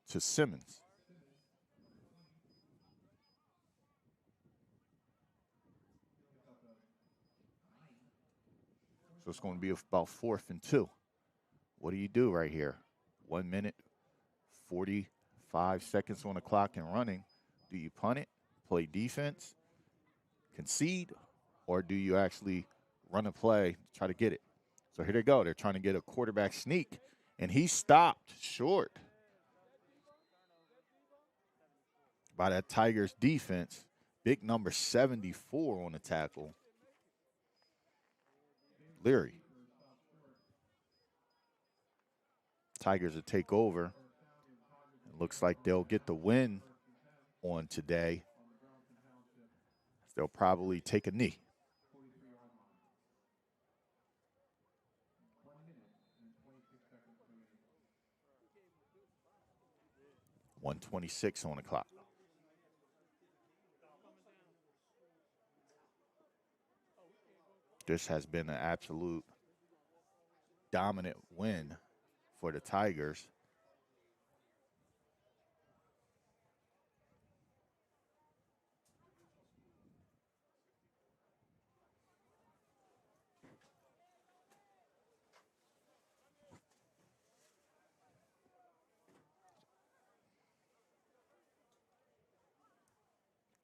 S1: to Simmons. So it's going to be about 4th and 2. What do you do right here? 1 minute, 45 seconds on the clock and running. Do you punt it, play defense, concede, or do you actually run a play, try to get it? So here they go. They're trying to get a quarterback sneak, and he stopped short by that Tigers defense. Big number 74 on the tackle, Leary. Tigers will take over. It looks like they'll get the win on today. They'll probably take a knee. 1:26 on the clock. This has been an absolute dominant win for the Tigers.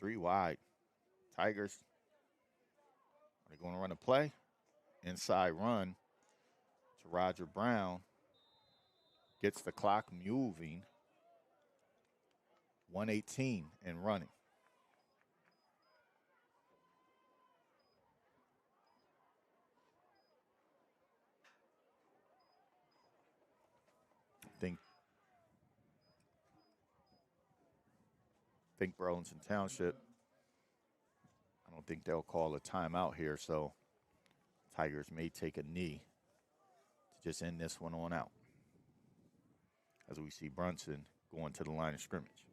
S1: Three wide. Tigers. Are they going to run a play? Inside run to Roger Brown. Gets the clock moving. 1:18 and running. Think Burlington Township. I don't think they'll call a timeout here, so Tigers may take a knee to just end this one on out. As we see Brunson going to the line of scrimmage.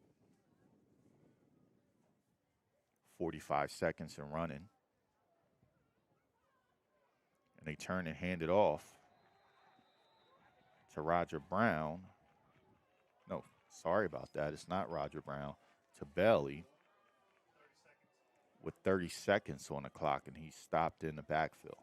S1: 45 seconds and running. And they turn and hand it off to Roger Brown. No, sorry about that. It's not Roger Brown. To Bailey with 30 seconds on the clock, and he stopped in the backfield.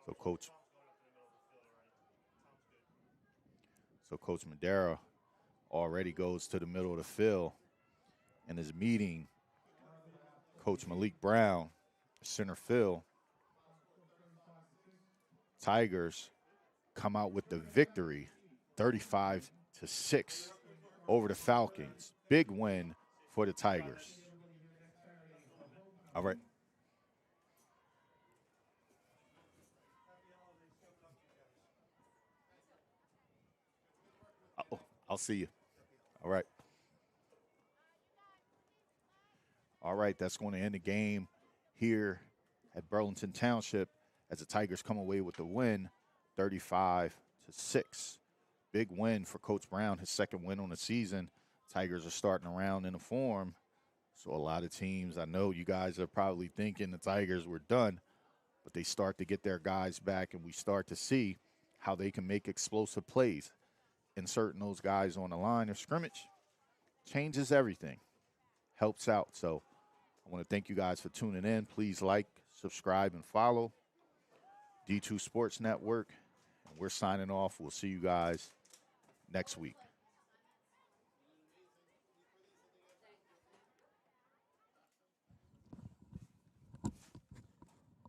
S1: So Coach Madera already goes to the middle of the field and is meeting Coach Malik Brown, center field. Tigers come out with the victory, 35-6 over the Falcons. Big win for the Tigers. All right. I'll see you. All right. All right, that's going to end the game here at Burlington Township as the Tigers come away with the win, 35-6. Big win for Coach Brown, his second win on the season. Tigers are starting around in a form. So a lot of teams, I know you guys are probably thinking the Tigers were done, but they start to get their guys back, and we start to see how they can make explosive plays. Inserting those guys on the line of scrimmage changes everything, helps out. So I want to thank you guys for tuning in. Please like, subscribe, and follow D2 Sports Network. And we're signing off. We'll see you guys next week.